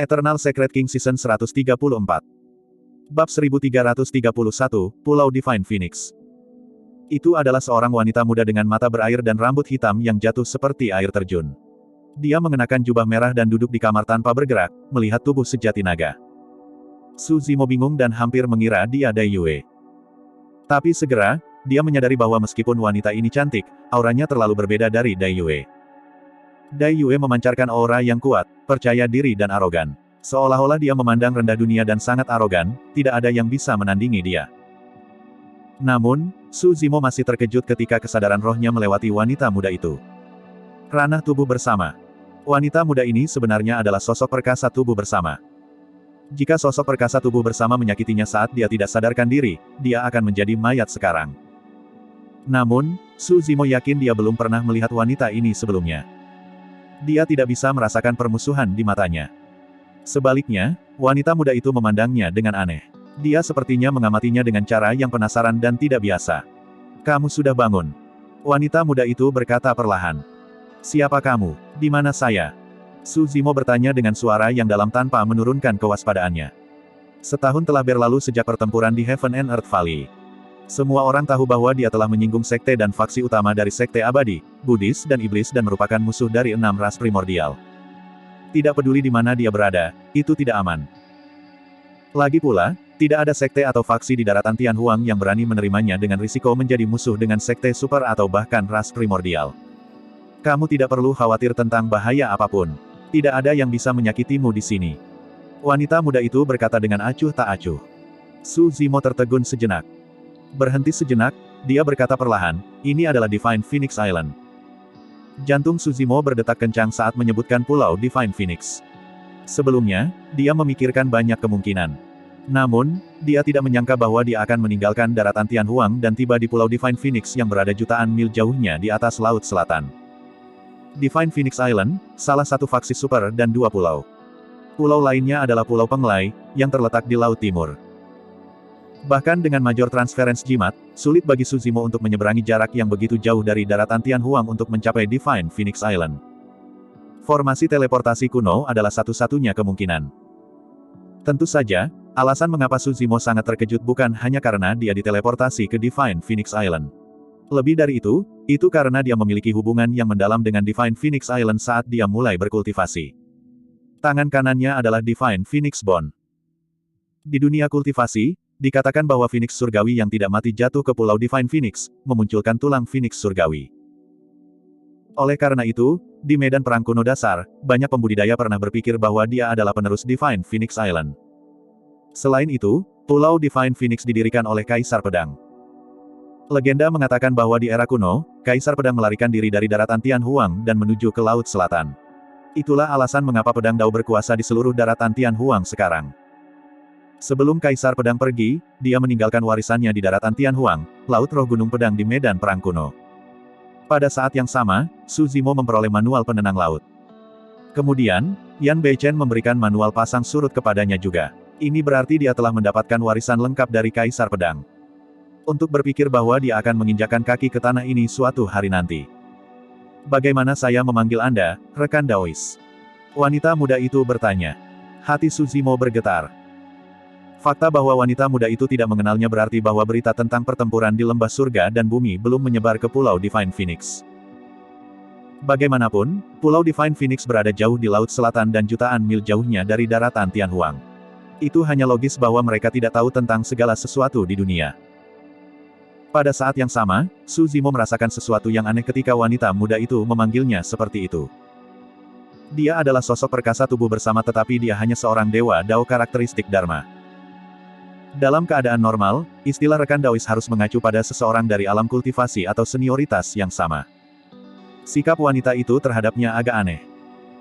Eternal Secret King Season 134. Bab 1331, Pulau Divine Phoenix. Itu adalah seorang wanita muda dengan mata berair dan rambut hitam yang jatuh seperti air terjun. Dia mengenakan jubah merah dan duduk di kamar tanpa bergerak, melihat tubuh sejati naga. Su Zimo bingung dan hampir mengira dia Dai Yue. Tapi segera, dia menyadari bahwa meskipun wanita ini cantik, auranya terlalu berbeda dari Dai Yue. Dai Yue memancarkan aura yang kuat, percaya diri dan arogan. Seolah-olah dia memandang rendah dunia dan sangat arogan, tidak ada yang bisa menandingi dia. Namun, Su Zimo masih terkejut ketika kesadaran rohnya melewati wanita muda itu. Ranah tubuh bersama. Wanita muda ini sebenarnya adalah sosok perkasa tubuh bersama. Jika sosok perkasa tubuh bersama menyakitinya saat dia tidak sadarkan diri, dia akan menjadi mayat sekarang. Namun, Su Zimo yakin dia belum pernah melihat wanita ini sebelumnya. Dia tidak bisa merasakan permusuhan di matanya. Sebaliknya, wanita muda itu memandangnya dengan aneh. Dia sepertinya mengamatinya dengan cara yang penasaran dan tidak biasa. "Kamu sudah bangun?" Wanita muda itu berkata perlahan. "Siapa kamu? Di mana saya?" Su Zimo bertanya dengan suara yang dalam tanpa menurunkan kewaspadaannya. Setahun telah berlalu sejak pertempuran di Heaven and Earth Valley. Semua orang tahu bahwa dia telah menyinggung sekte dan faksi utama dari sekte abadi, Buddhis dan iblis dan merupakan musuh dari 6 ras primordial. Tidak peduli di mana dia berada, itu tidak aman. Lagi pula, tidak ada sekte atau faksi di daratan Tianhuang yang berani menerimanya dengan risiko menjadi musuh dengan sekte super atau bahkan ras primordial. Kamu tidak perlu khawatir tentang bahaya apapun. Tidak ada yang bisa menyakitimu di sini. Wanita muda itu berkata dengan acuh tak acuh. Su Zimo tertegun sejenak. Berhenti sejenak, dia berkata perlahan, "Ini adalah Divine Phoenix Island." Jantung Su Zimo berdetak kencang saat menyebutkan Pulau Divine Phoenix. Sebelumnya, dia memikirkan banyak kemungkinan. Namun, dia tidak menyangka bahwa dia akan meninggalkan daratan Tianhuang dan tiba di Pulau Divine Phoenix yang berada jutaan mil jauhnya di atas Laut Selatan. Divine Phoenix Island, salah satu faksi super dan 2 pulau. Pulau lainnya adalah Pulau Penglai, yang terletak di Laut Timur. Bahkan dengan Major Transference Jimat, sulit bagi Su Zimo untuk menyeberangi jarak yang begitu jauh dari daratan Tianhuang untuk mencapai Divine Phoenix Island. Formasi teleportasi kuno adalah satu-satunya kemungkinan. Tentu saja, alasan mengapa Su Zimo sangat terkejut bukan hanya karena dia diteleportasi ke Divine Phoenix Island. Lebih dari itu karena dia memiliki hubungan yang mendalam dengan Divine Phoenix Island saat dia mulai berkultivasi. Tangan kanannya adalah Divine Phoenix Bone. Di dunia kultivasi, dikatakan bahwa Phoenix Surgawi yang tidak mati jatuh ke Pulau Divine Phoenix, memunculkan tulang Phoenix Surgawi. Oleh karena itu, di medan perang kuno dasar, banyak pembudidaya pernah berpikir bahwa dia adalah penerus Divine Phoenix Island. Selain itu, Pulau Divine Phoenix didirikan oleh Kaisar Pedang. Legenda mengatakan bahwa di era kuno, Kaisar Pedang melarikan diri dari daratan Tianhuang dan menuju ke Laut Selatan. Itulah alasan mengapa Pedang Dao berkuasa di seluruh daratan Tianhuang sekarang. Sebelum Kaisar Pedang pergi, dia meninggalkan warisannya di daratan Tianhuang, Laut Roh Gunung Pedang di medan perang kuno. Pada saat yang sama, Su Zimo memperoleh manual penenang laut. Kemudian, Yan Beichen memberikan manual pasang surut kepadanya juga. Ini berarti dia telah mendapatkan warisan lengkap dari Kaisar Pedang. Untuk berpikir bahwa dia akan menginjakan kaki ke tanah ini suatu hari nanti. "Bagaimana saya memanggil Anda, rekan Daois?" Wanita muda itu bertanya. Hati Su Zimo bergetar. Fakta bahwa wanita muda itu tidak mengenalnya berarti bahwa berita tentang pertempuran di lembah surga dan bumi belum menyebar ke Pulau Divine Phoenix. Bagaimanapun, Pulau Divine Phoenix berada jauh di Laut Selatan dan jutaan mil jauhnya dari daratan Tianhuang. Itu hanya logis bahwa mereka tidak tahu tentang segala sesuatu di dunia. Pada saat yang sama, Su Zimo merasakan sesuatu yang aneh ketika wanita muda itu memanggilnya seperti itu. Dia adalah sosok perkasa tubuh bersama tetapi dia hanya seorang dewa Dao karakteristik Dharma. Dalam keadaan normal, istilah rekan Daois harus mengacu pada seseorang dari alam kultivasi atau senioritas yang sama. Sikap wanita itu terhadapnya agak aneh.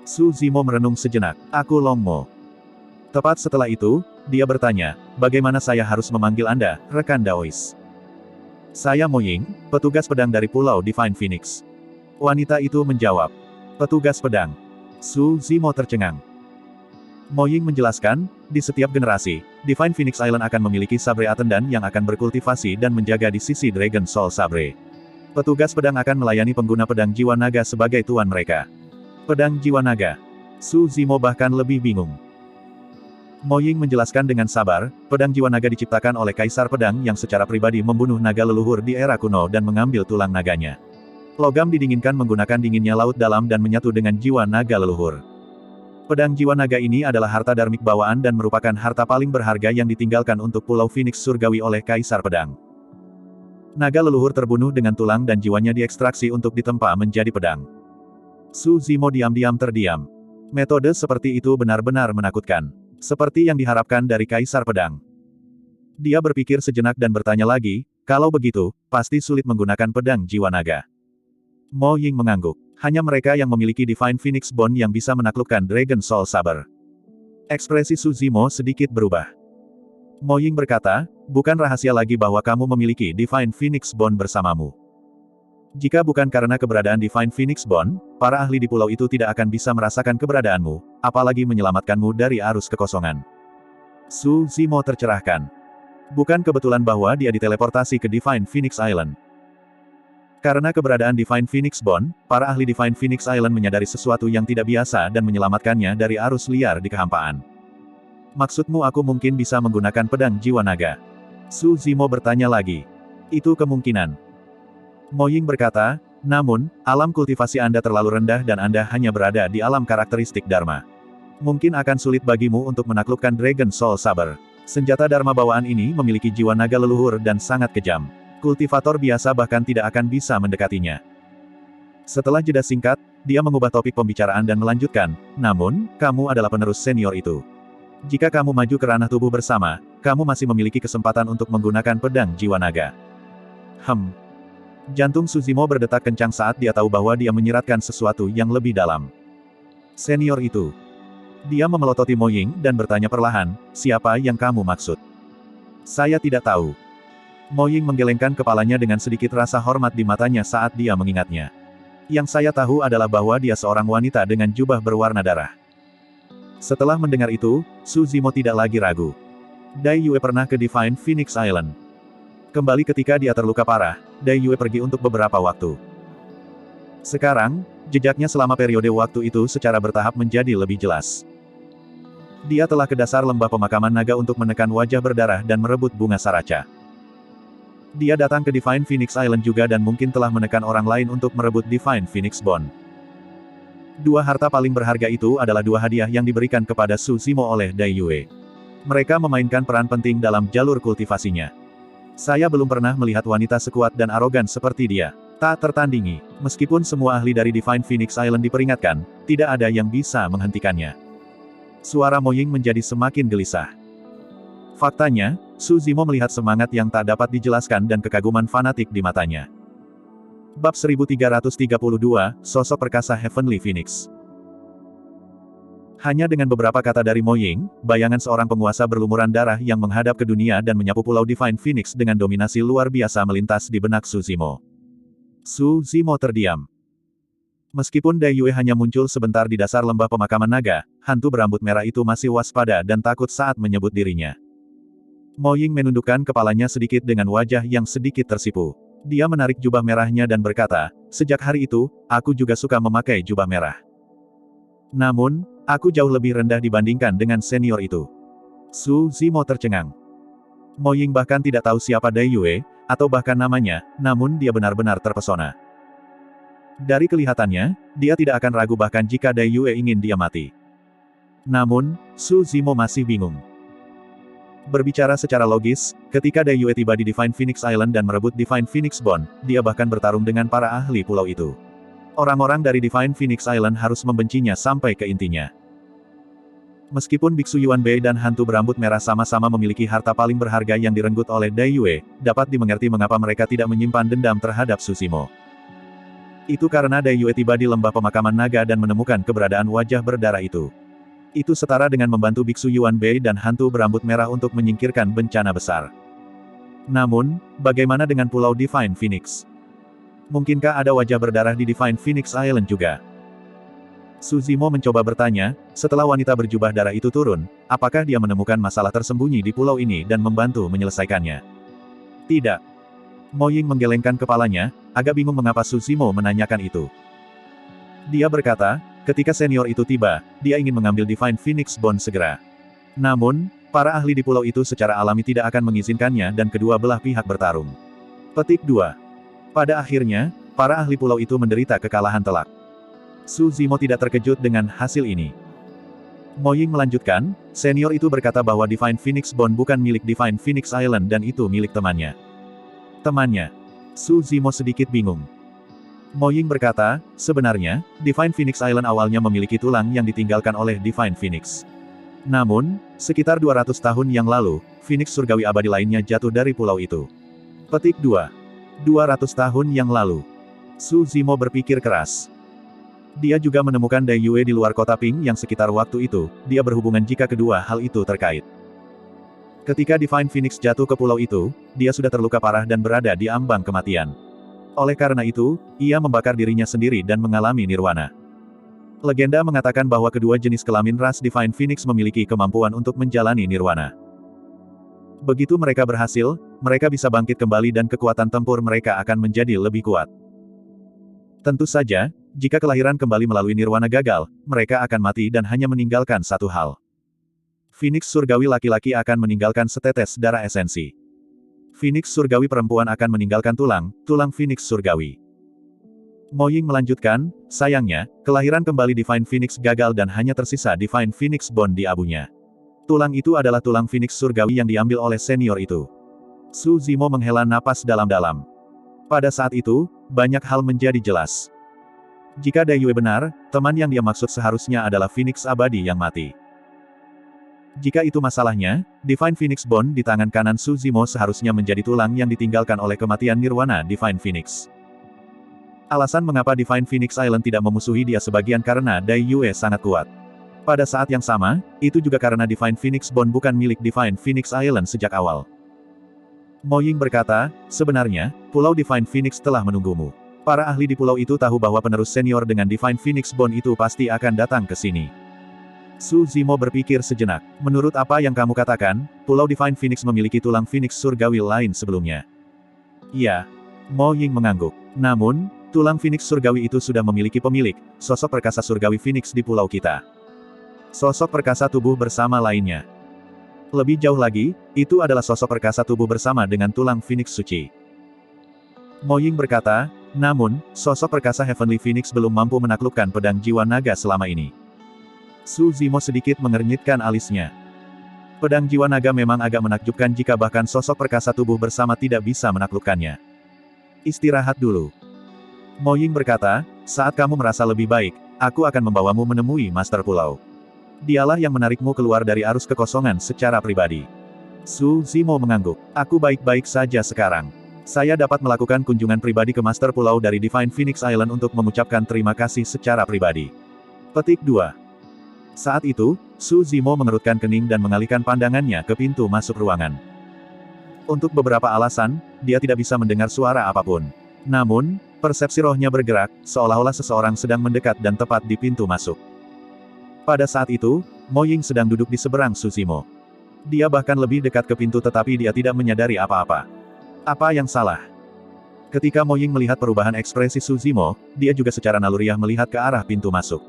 Su Zimo merenung sejenak. "Aku Long Mo." Tepat setelah itu, dia bertanya, "Bagaimana saya harus memanggil Anda, rekan Daois?" "Saya Mo Ying, petugas pedang dari Pulau Divine Phoenix." Wanita itu menjawab. "Petugas pedang." Su Zimo tercengang. Mo Ying menjelaskan, di setiap generasi, Divine Phoenix Island akan memiliki sabre atendan yang akan berkultivasi dan menjaga di sisi Dragon Soul Sabre. Petugas pedang akan melayani pengguna pedang jiwa naga sebagai tuan mereka. Pedang jiwa naga. Su Zimo bahkan lebih bingung. Mo Ying menjelaskan dengan sabar, pedang jiwa naga diciptakan oleh Kaisar Pedang yang secara pribadi membunuh naga leluhur di era kuno dan mengambil tulang naganya. Logam didinginkan menggunakan dinginnya laut dalam dan menyatu dengan jiwa naga leluhur. Pedang jiwa naga ini adalah harta darmik bawaan dan merupakan harta paling berharga yang ditinggalkan untuk Pulau Phoenix Surgawi oleh Kaisar Pedang. Naga leluhur terbunuh dengan tulang dan jiwanya diekstraksi untuk ditempa menjadi pedang. Su Zimo diam-diam terdiam. Metode seperti itu benar-benar menakutkan. Seperti yang diharapkan dari Kaisar Pedang. Dia berpikir sejenak dan bertanya lagi, kalau begitu, pasti sulit menggunakan pedang jiwa naga. Mo Ying mengangguk. Hanya mereka yang memiliki Divine Phoenix Bone yang bisa menaklukkan Dragon Soul Saber. Ekspresi Su Zimo sedikit berubah. Mo Ying berkata, bukan rahasia lagi bahwa kamu memiliki Divine Phoenix Bone bersamamu. Jika bukan karena keberadaan Divine Phoenix Bone, para ahli di pulau itu tidak akan bisa merasakan keberadaanmu, apalagi menyelamatkanmu dari arus kekosongan. Su Zimo tercerahkan. Bukan kebetulan bahwa dia diteleportasi ke Divine Phoenix Island. Karena keberadaan Divine Phoenix Bone, para ahli Divine Phoenix Island menyadari sesuatu yang tidak biasa dan menyelamatkannya dari arus liar di kehampaan. Maksudmu aku mungkin bisa menggunakan pedang jiwa naga? Su Zimo bertanya lagi. Itu kemungkinan. Mo Ying berkata, namun, alam kultivasi Anda terlalu rendah dan Anda hanya berada di alam karakteristik Dharma. Mungkin akan sulit bagimu untuk menaklukkan Dragon Soul Saber. Senjata Dharma bawaan ini memiliki jiwa naga leluhur dan sangat kejam. Kultivator biasa bahkan tidak akan bisa mendekatinya. Setelah jeda singkat, dia mengubah topik pembicaraan dan melanjutkan, namun, kamu adalah penerus senior itu. Jika kamu maju ke ranah tubuh bersama, kamu masih memiliki kesempatan untuk menggunakan pedang jiwa naga. Jantung Su Zimo berdetak kencang saat dia tahu bahwa dia menyiratkan sesuatu yang lebih dalam. Senior itu. Dia memelototi Mo Ying dan bertanya perlahan, siapa yang kamu maksud? Saya tidak tahu. Mo Ying menggelengkan kepalanya dengan sedikit rasa hormat di matanya saat dia mengingatnya. Yang saya tahu adalah bahwa dia seorang wanita dengan jubah berwarna darah. Setelah mendengar itu, Su Zimo tidak lagi ragu. Dai Yue pernah ke Divine Phoenix Island. Kembali ketika dia terluka parah, Dai Yue pergi untuk beberapa waktu. Sekarang, jejaknya selama periode waktu itu secara bertahap menjadi lebih jelas. Dia telah ke dasar lembah pemakaman naga untuk menekan wajah berdarah dan merebut bunga saraca. Dia datang ke Divine Phoenix Island juga dan mungkin telah menekan orang lain untuk merebut Divine Phoenix Bone. Dua harta paling berharga itu adalah dua hadiah yang diberikan kepada Su Zimo oleh Dai Yue. Mereka memainkan peran penting dalam jalur kultivasinya. Saya belum pernah melihat wanita sekuat dan arogan seperti dia. Tak tertandingi. Meskipun semua ahli dari Divine Phoenix Island diperingatkan, tidak ada yang bisa menghentikannya. Suara Mo Ying menjadi semakin gelisah. Faktanya, Su Zimo melihat semangat yang tak dapat dijelaskan dan kekaguman fanatik di matanya. Bab 1332, Sosok Perkasa Heavenly Phoenix. Hanya dengan beberapa kata dari Mo Ying, bayangan seorang penguasa berlumuran darah yang menghadap ke dunia dan menyapu Pulau Divine Phoenix dengan dominasi luar biasa melintas di benak Su Zimo. Su Zimo terdiam. Meskipun Dai Yue hanya muncul sebentar di dasar lembah pemakaman naga, hantu berambut merah itu masih waspada dan takut saat menyebut dirinya. Mo Ying menundukkan kepalanya sedikit dengan wajah yang sedikit tersipu. Dia menarik jubah merahnya dan berkata, sejak hari itu, aku juga suka memakai jubah merah. Namun, aku jauh lebih rendah dibandingkan dengan senior itu. Su Zimo tercengang. Mo Ying bahkan tidak tahu siapa Dai Yue, atau bahkan namanya, namun dia benar-benar terpesona. Dari kelihatannya, dia tidak akan ragu bahkan jika Dai Yue ingin dia mati. Namun, Su Zimo masih bingung. Berbicara secara logis, ketika Dai Yue tiba di Divine Phoenix Island dan merebut Divine Phoenix Bone, dia bahkan bertarung dengan para ahli pulau itu. Orang-orang dari Divine Phoenix Island harus membencinya sampai ke intinya. Meskipun Biksu Yuan Bei dan hantu berambut merah sama-sama memiliki harta paling berharga yang direnggut oleh Dai Yue, dapat dimengerti mengapa mereka tidak menyimpan dendam terhadap Su Zimo. Itu karena Dai Yue tiba di lembah pemakaman naga dan menemukan keberadaan wajah berdarah itu. Itu setara dengan membantu Biksu Yuan Bei dan hantu berambut merah untuk menyingkirkan bencana besar. Namun, bagaimana dengan Pulau Divine Phoenix? Mungkinkah ada wajah berdarah di Divine Phoenix Island juga? Su Zimo mencoba bertanya, setelah wanita berjubah darah itu turun, apakah dia menemukan masalah tersembunyi di pulau ini dan membantu menyelesaikannya? Tidak. Mo Ying menggelengkan kepalanya, agak bingung mengapa Su Zimo menanyakan itu. Dia berkata, ketika senior itu tiba, dia ingin mengambil Divine Phoenix Bone segera. Namun, para ahli di pulau itu secara alami tidak akan mengizinkannya dan kedua belah pihak bertarung. Petik 2. Pada akhirnya, para ahli pulau itu menderita kekalahan telak. Su Zimo tidak terkejut dengan hasil ini. Mo Ying melanjutkan, senior itu berkata bahwa Divine Phoenix Bone bukan milik Divine Phoenix Island dan itu milik temannya. Temannya? Su Zimo sedikit bingung. Mo Ying berkata, sebenarnya, Divine Phoenix Island awalnya memiliki tulang yang ditinggalkan oleh Divine Phoenix. Namun, sekitar 200 tahun yang lalu, Phoenix surgawi abadi lainnya jatuh dari pulau itu. Petik 2. 200 tahun yang lalu. Su Zimo berpikir keras. Dia juga menemukan Dai Yue di luar kota Ping yang sekitar waktu itu, dia berhubungan jika kedua hal itu terkait. Ketika Divine Phoenix jatuh ke pulau itu, dia sudah terluka parah dan berada di ambang kematian. Oleh karena itu, ia membakar dirinya sendiri dan mengalami nirwana. Legenda mengatakan bahwa kedua jenis kelamin ras Divine Phoenix memiliki kemampuan untuk menjalani nirwana. Begitu mereka berhasil, mereka bisa bangkit kembali dan kekuatan tempur mereka akan menjadi lebih kuat. Tentu saja, jika kelahiran kembali melalui nirwana gagal, mereka akan mati dan hanya meninggalkan satu hal. Phoenix surgawi laki-laki akan meninggalkan setetes darah esensi. Phoenix surgawi perempuan akan meninggalkan tulang Phoenix surgawi. Mo Ying melanjutkan, sayangnya, kelahiran kembali Divine Phoenix gagal dan hanya tersisa Divine Phoenix Bone di abunya. Tulang itu adalah tulang Phoenix surgawi yang diambil oleh senior itu. Su Zimo menghela napas dalam-dalam. Pada saat itu, banyak hal menjadi jelas. Jika Dai Yue benar, teman yang dia maksud seharusnya adalah Phoenix abadi yang mati. Jika itu masalahnya, Divine Phoenix Bone di tangan kanan Su Zimo seharusnya menjadi tulang yang ditinggalkan oleh kematian nirwana Divine Phoenix. Alasan mengapa Divine Phoenix Island tidak memusuhi dia sebagian karena Dai Yue sangat kuat. Pada saat yang sama, itu juga karena Divine Phoenix Bone bukan milik Divine Phoenix Island sejak awal. Mo Ying berkata, sebenarnya, Pulau Divine Phoenix telah menunggumu. Para ahli di pulau itu tahu bahwa penerus senior dengan Divine Phoenix Bone itu pasti akan datang ke sini. Su Zimo berpikir sejenak. Menurut apa yang kamu katakan, Pulau Divine Phoenix memiliki tulang Phoenix surgawi lain sebelumnya. Iya. Mo Ying mengangguk. Namun, tulang Phoenix surgawi itu sudah memiliki pemilik, sosok perkasa surgawi Phoenix di pulau kita. Sosok perkasa tubuh bersama lainnya. Lebih jauh lagi, itu adalah sosok perkasa tubuh bersama dengan tulang Phoenix suci. Mo Ying berkata, namun, sosok perkasa Heavenly Phoenix belum mampu menaklukkan pedang jiwa naga selama ini. Su Zimo sedikit mengernyitkan alisnya. Pedang jiwa naga memang agak menakjubkan jika bahkan sosok perkasa tubuh bersama tidak bisa menaklukkannya. Istirahat dulu. Mo Ying berkata, saat kamu merasa lebih baik, aku akan membawamu menemui Master Pulau. Dialah yang menarikmu keluar dari arus kekosongan secara pribadi. Su Zimo mengangguk. Aku baik-baik saja sekarang. Saya dapat melakukan kunjungan pribadi ke Master Pulau dari Divine Phoenix Island untuk mengucapkan terima kasih secara pribadi. Petik 2. Saat itu, Su Zimo mengerutkan kening dan mengalihkan pandangannya ke pintu masuk ruangan. Untuk beberapa alasan, dia tidak bisa mendengar suara apapun. Namun, persepsi rohnya bergerak, seolah-olah seseorang sedang mendekat dan tepat di pintu masuk. Pada saat itu, Mo Ying sedang duduk di seberang Su Zimo. Dia bahkan lebih dekat ke pintu tetapi dia tidak menyadari apa-apa. Apa yang salah? Ketika Mo Ying melihat perubahan ekspresi Su Zimo, dia juga secara naluriah melihat ke arah pintu masuk.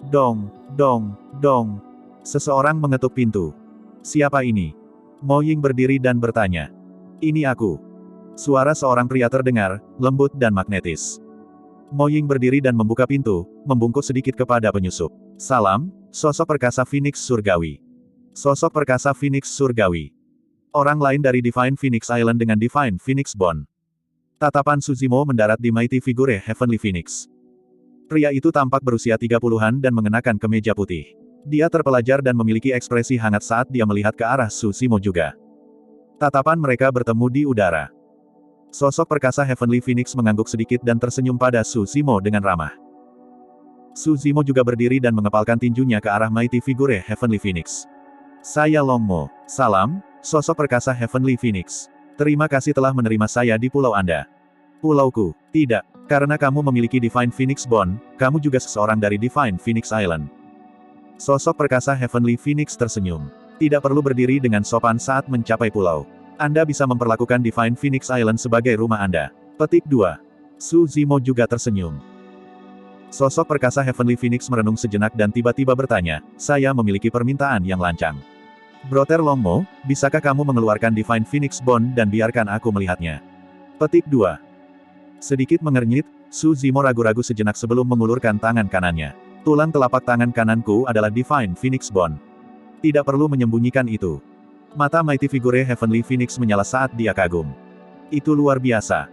Dong, dong, dong. Seseorang mengetuk pintu. Siapa ini? Mo Ying berdiri dan bertanya. Ini aku. Suara seorang pria terdengar, lembut dan magnetis. Mo Ying berdiri dan membuka pintu, membungkuk sedikit kepada penyusup. Salam, sosok perkasa Phoenix surgawi. Sosok perkasa Phoenix surgawi. Orang lain dari Divine Phoenix Island dengan Divine Phoenix Bone. Tatapan Su Zimo mendarat di mighty figure Heavenly Phoenix. Pria itu tampak berusia 30-an dan mengenakan kemeja putih. Dia terpelajar dan memiliki ekspresi hangat saat dia melihat ke arah Su Zimo juga. Tatapan mereka bertemu di udara. Sosok perkasa Heavenly Phoenix mengangguk sedikit dan tersenyum pada Su Zimo dengan ramah. Su Zimo juga berdiri dan mengepalkan tinjunya ke arah mighty figure Heavenly Phoenix. Saya Long Mo. Salam, sosok perkasa Heavenly Phoenix. Terima kasih telah menerima saya di pulau Anda. Pulauku. Tidak. Karena kamu memiliki Divine Phoenix Bone, kamu juga seseorang dari Divine Phoenix Island. Sosok perkasa Heavenly Phoenix tersenyum. Tidak perlu berdiri dengan sopan saat mencapai pulau. Anda bisa memperlakukan Divine Phoenix Island sebagai rumah Anda. Petik 2. Su Zimo juga tersenyum. Sosok perkasa Heavenly Phoenix merenung sejenak dan tiba-tiba bertanya, saya memiliki permintaan yang lancang. Brother Longmo, bisakah kamu mengeluarkan Divine Phoenix Bone dan biarkan aku melihatnya? Petik 2. Sedikit mengernyit, Su Zimo ragu-ragu sejenak sebelum mengulurkan tangan kanannya. Tulang telapak tangan kananku adalah Divine Phoenix Bone. Tidak perlu menyembunyikan itu. Mata Mighty Figure Heavenly Phoenix menyala saat dia kagum. Itu luar biasa.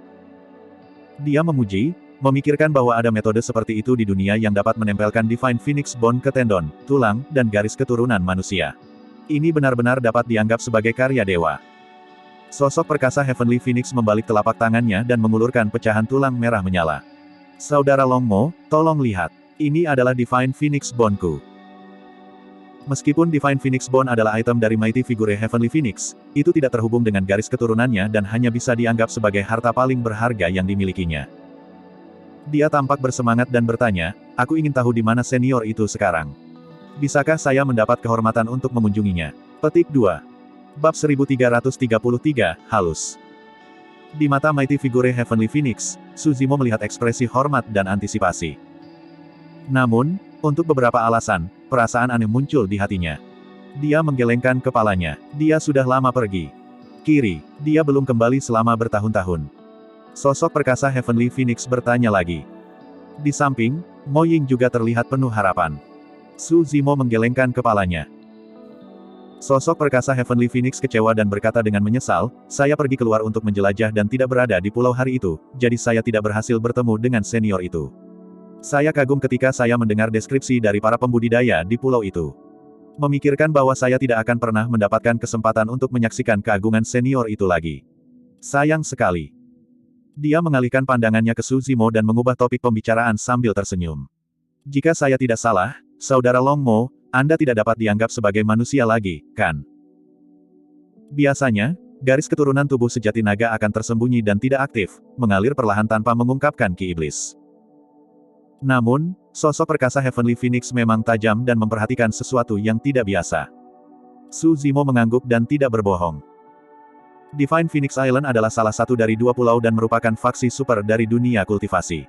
Dia memuji, memikirkan bahwa ada metode seperti itu di dunia yang dapat menempelkan Divine Phoenix Bone ke tendon, tulang, dan garis keturunan manusia. Ini benar-benar dapat dianggap sebagai karya dewa. Sosok perkasa Heavenly Phoenix membalik telapak tangannya dan mengulurkan pecahan tulang merah menyala. Saudara Longmo, tolong lihat. Ini adalah Divine Phoenix Bone-ku. Meskipun Divine Phoenix Bone adalah item dari Mighty Figure Heavenly Phoenix, itu tidak terhubung dengan garis keturunannya dan hanya bisa dianggap sebagai harta paling berharga yang dimilikinya. Dia tampak bersemangat dan bertanya, aku ingin tahu di mana senior itu sekarang. Bisakah saya mendapat kehormatan untuk mengunjunginya? Petik 2. Bab 1333, halus. Di mata Mighty Figure Heavenly Phoenix, Su Zimo melihat ekspresi hormat dan antisipasi. Namun, untuk beberapa alasan, perasaan aneh muncul di hatinya. Dia menggelengkan kepalanya. Dia sudah lama pergi. Kiri, dia belum kembali selama bertahun-tahun. Sosok perkasa Heavenly Phoenix bertanya lagi. Di samping, Mo Ying juga terlihat penuh harapan. Su Zimo menggelengkan kepalanya. Sosok perkasa Heavenly Phoenix kecewa dan berkata dengan menyesal, saya pergi keluar untuk menjelajah dan tidak berada di pulau hari itu, jadi saya tidak berhasil bertemu dengan senior itu. Saya kagum ketika saya mendengar deskripsi dari para pembudidaya di pulau itu. Memikirkan bahwa saya tidak akan pernah mendapatkan kesempatan untuk menyaksikan keagungan senior itu lagi. Sayang sekali. Dia mengalihkan pandangannya ke Su Zimo dan mengubah topik pembicaraan sambil tersenyum. Jika saya tidak salah, Saudara Longmo, Anda tidak dapat dianggap sebagai manusia lagi, kan? Biasanya, garis keturunan tubuh sejati naga akan tersembunyi dan tidak aktif, mengalir perlahan tanpa mengungkapkan ki iblis. Namun, sosok perkasa Heavenly Phoenix memang tajam dan memperhatikan sesuatu yang tidak biasa. Su Zimo mengangguk dan tidak berbohong. Divine Phoenix Island adalah salah satu dari 2 pulau dan merupakan faksi super dari dunia kultivasi.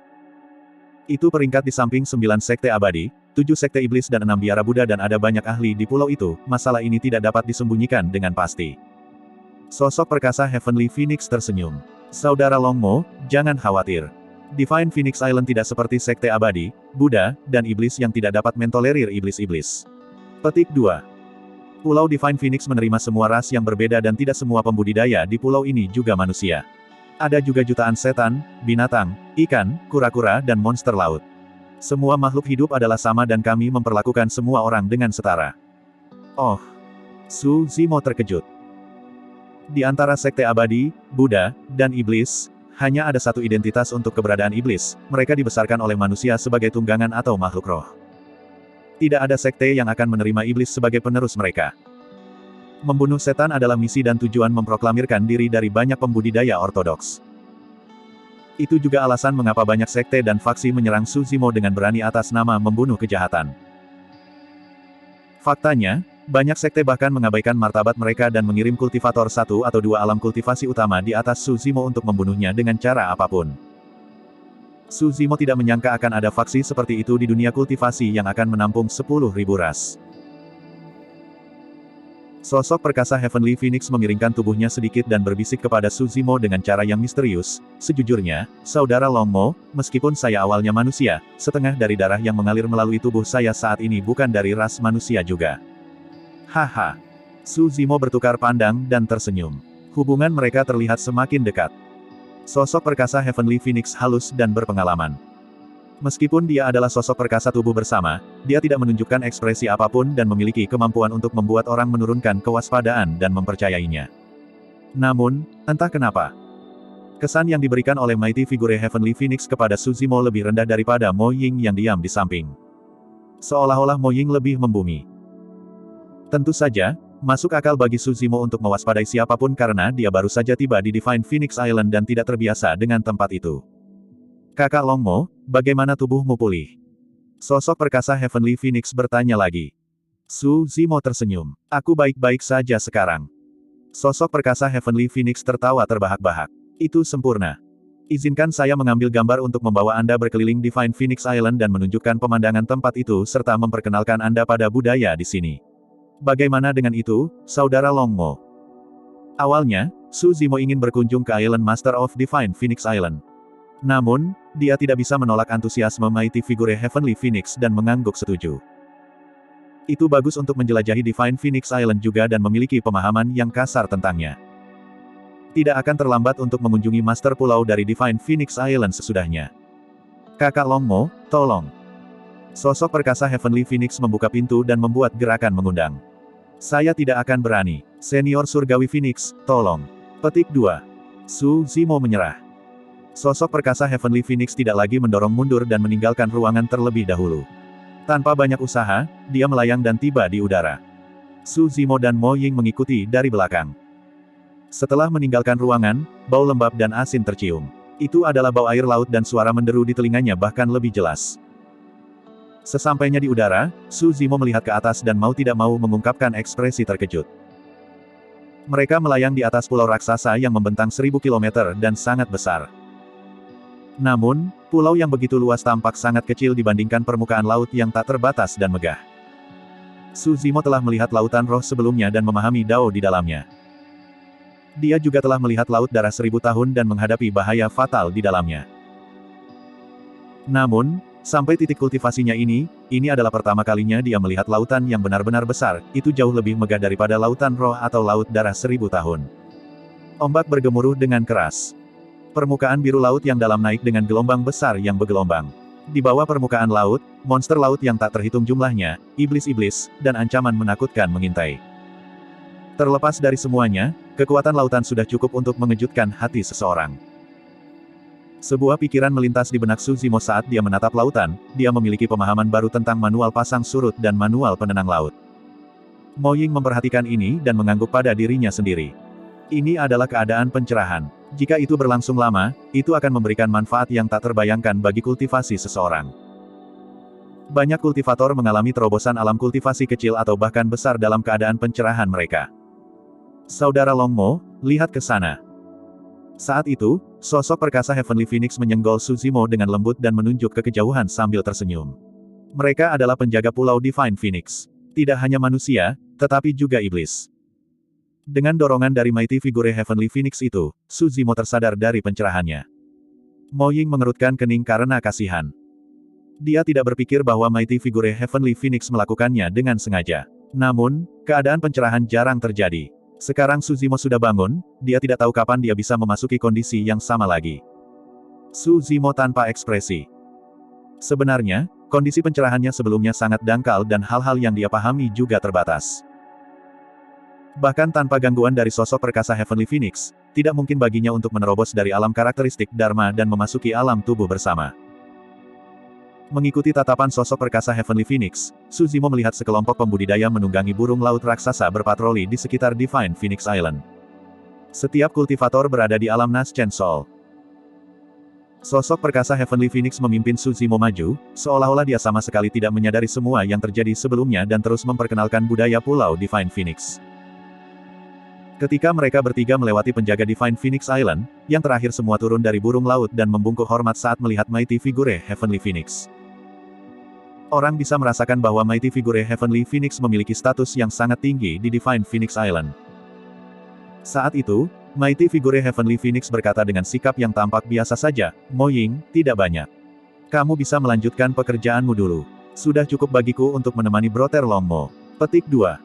Itu peringkat di samping 9 sekte abadi, 7 sekte iblis dan 6 biara Buddha dan ada banyak ahli di pulau itu, masalah ini tidak dapat disembunyikan dengan pasti. Sosok perkasa Heavenly Phoenix tersenyum. Saudara Longmo, jangan khawatir. Divine Phoenix Island tidak seperti sekte abadi, Buddha, dan iblis yang tidak dapat mentolerir iblis-iblis. Petik 2. Pulau Divine Phoenix menerima semua ras yang berbeda dan tidak semua pembudidaya di pulau ini juga manusia. Ada juga jutaan setan, binatang, ikan, kura-kura dan monster laut. Semua makhluk hidup adalah sama dan kami memperlakukan semua orang dengan setara. Oh. Su Zimo terkejut. Di antara sekte abadi, Buddha, dan iblis, hanya ada satu identitas untuk keberadaan iblis, mereka dibesarkan oleh manusia sebagai tunggangan atau makhluk roh. Tidak ada sekte yang akan menerima iblis sebagai penerus mereka. Membunuh setan adalah misi dan tujuan memproklamirkan diri dari banyak pembudidaya ortodoks. Itu juga alasan mengapa banyak sekte dan faksi menyerang Su Zimo dengan berani atas nama membunuh kejahatan. Faktanya, banyak sekte bahkan mengabaikan martabat mereka dan mengirim kultivator 1 atau 2 alam kultivasi utama di atas Su Zimo untuk membunuhnya dengan cara apapun. Su Zimo tidak menyangka akan ada faksi seperti itu di dunia kultivasi yang akan menampung 10.000 ras. Sosok perkasa Heavenly Phoenix memiringkan tubuhnya sedikit dan berbisik kepada Su Zimo dengan cara yang misterius, sejujurnya, Saudara Longmo, meskipun saya awalnya manusia, setengah dari darah yang mengalir melalui tubuh saya saat ini bukan dari ras manusia juga. Haha. Su Zimo bertukar pandang dan tersenyum. Hubungan mereka terlihat semakin dekat. Sosok perkasa Heavenly Phoenix halus dan berpengalaman. Meskipun dia adalah sosok perkasa tubuh bersama, dia tidak menunjukkan ekspresi apapun dan memiliki kemampuan untuk membuat orang menurunkan kewaspadaan dan mempercayainya. Namun, entah kenapa, kesan yang diberikan oleh Mighty Figure Heavenly Phoenix kepada Su Zimo lebih rendah daripada Mo Ying yang diam di samping. Seolah-olah Mo Ying lebih membumi. Tentu saja, masuk akal bagi Su Zimo untuk mewaspadai siapapun karena dia baru saja tiba di Divine Phoenix Island dan tidak terbiasa dengan tempat itu. Kakak Longmo, bagaimana tubuhmu pulih? Sosok perkasa Heavenly Phoenix bertanya lagi. Su Zimo tersenyum. Aku baik-baik saja sekarang. Sosok perkasa Heavenly Phoenix tertawa terbahak-bahak. Itu sempurna. Izinkan saya mengambil gambar untuk membawa Anda berkeliling Divine Phoenix Island dan menunjukkan pemandangan tempat itu serta memperkenalkan Anda pada budaya di sini. Bagaimana dengan itu, Saudara Longmo? Awalnya, Su Zimo ingin berkunjung ke Island Master of Divine Phoenix Island. Namun, dia tidak bisa menolak antusiasme Mighty Figure Heavenly Phoenix dan mengangguk setuju. Itu bagus untuk menjelajahi Divine Phoenix Island juga dan memiliki pemahaman yang kasar tentangnya. Tidak akan terlambat untuk mengunjungi Master Pulau dari Divine Phoenix Island sesudahnya. Kakak Longmo, tolong. Sosok perkasa Heavenly Phoenix membuka pintu dan membuat gerakan mengundang. Saya tidak akan berani. Senior Surgawi Phoenix, tolong. Petik 2. Su Zimo menyerah. Sosok perkasa Heavenly Phoenix tidak lagi mendorong mundur dan meninggalkan ruangan terlebih dahulu. Tanpa banyak usaha, dia melayang dan tiba di udara. Su Zimo dan Mo Ying mengikuti dari belakang. Setelah meninggalkan ruangan, bau lembab dan asin tercium. Itu adalah bau air laut dan suara menderu di telinganya bahkan lebih jelas. Sesampainya di udara, Su Zimo melihat ke atas dan mau tidak mau mengungkapkan ekspresi terkejut. Mereka melayang di atas pulau raksasa yang membentang 1000 km dan sangat besar. Namun, pulau yang begitu luas tampak sangat kecil dibandingkan permukaan laut yang tak terbatas dan megah. Su Zimo telah melihat lautan roh sebelumnya dan memahami Dao di dalamnya. Dia juga telah melihat laut darah 1000 tahun dan menghadapi bahaya fatal di dalamnya. Namun, sampai titik kultivasinya ini adalah pertama kalinya dia melihat lautan yang benar-benar besar, itu jauh lebih megah daripada lautan roh atau laut darah 1000 tahun. Ombak bergemuruh dengan keras. Permukaan biru laut yang dalam naik dengan gelombang besar yang bergelombang. Di bawah permukaan laut, monster laut yang tak terhitung jumlahnya, iblis-iblis, dan ancaman menakutkan mengintai. Terlepas dari semuanya, kekuatan lautan sudah cukup untuk mengejutkan hati seseorang. Sebuah pikiran melintas di benak Su Zimo saat dia menatap lautan, dia memiliki pemahaman baru tentang manual pasang surut dan manual penenang laut. Mo Ying memperhatikan ini dan mengangguk pada dirinya sendiri. Ini adalah keadaan pencerahan. Jika itu berlangsung lama, itu akan memberikan manfaat yang tak terbayangkan bagi kultivasi seseorang. Banyak kultivator mengalami terobosan alam kultivasi kecil atau bahkan besar dalam keadaan pencerahan mereka. Saudara Longmo, lihat ke sana. Saat itu, sosok perkasa Heavenly Phoenix menyenggol Su Zimo dengan lembut dan menunjuk ke kejauhan sambil tersenyum. Mereka adalah penjaga pulau Divine Phoenix. Tidak hanya manusia, tetapi juga iblis. Dengan dorongan dari Mighty Figure Heavenly Phoenix itu, Su Zimo tersadar dari pencerahannya. Mo Ying mengerutkan kening karena kasihan. Dia tidak berpikir bahwa Mighty Figure Heavenly Phoenix melakukannya dengan sengaja. Namun, keadaan pencerahan jarang terjadi. Sekarang Su Zimo sudah bangun, dia tidak tahu kapan dia bisa memasuki kondisi yang sama lagi. Su Zimo tanpa ekspresi. Sebenarnya, kondisi pencerahannya sebelumnya sangat dangkal dan hal-hal yang dia pahami juga terbatas. Bahkan tanpa gangguan dari sosok perkasa Heavenly Phoenix, tidak mungkin baginya untuk menerobos dari alam karakteristik Dharma dan memasuki alam tubuh bersama. Mengikuti tatapan sosok perkasa Heavenly Phoenix, Su Zimo melihat sekelompok pembudidaya menunggangi burung laut raksasa berpatroli di sekitar Divine Phoenix Island. Setiap kultivator berada di alam Naschen Sol. Sosok perkasa Heavenly Phoenix memimpin Su Zimo maju, seolah-olah dia sama sekali tidak menyadari semua yang terjadi sebelumnya dan terus memperkenalkan budaya pulau Divine Phoenix. Ketika mereka bertiga melewati penjaga Divine Phoenix Island, yang terakhir semua turun dari burung laut dan membungkuk hormat saat melihat Mighty Figure Heavenly Phoenix. Orang bisa merasakan bahwa Mighty Figure Heavenly Phoenix memiliki status yang sangat tinggi di Divine Phoenix Island. Saat itu, Mighty Figure Heavenly Phoenix berkata dengan sikap yang tampak biasa saja, Mo Ying, tidak banyak. Kamu bisa melanjutkan pekerjaanmu dulu. Sudah cukup bagiku untuk menemani Brother Longmo. Petik 2.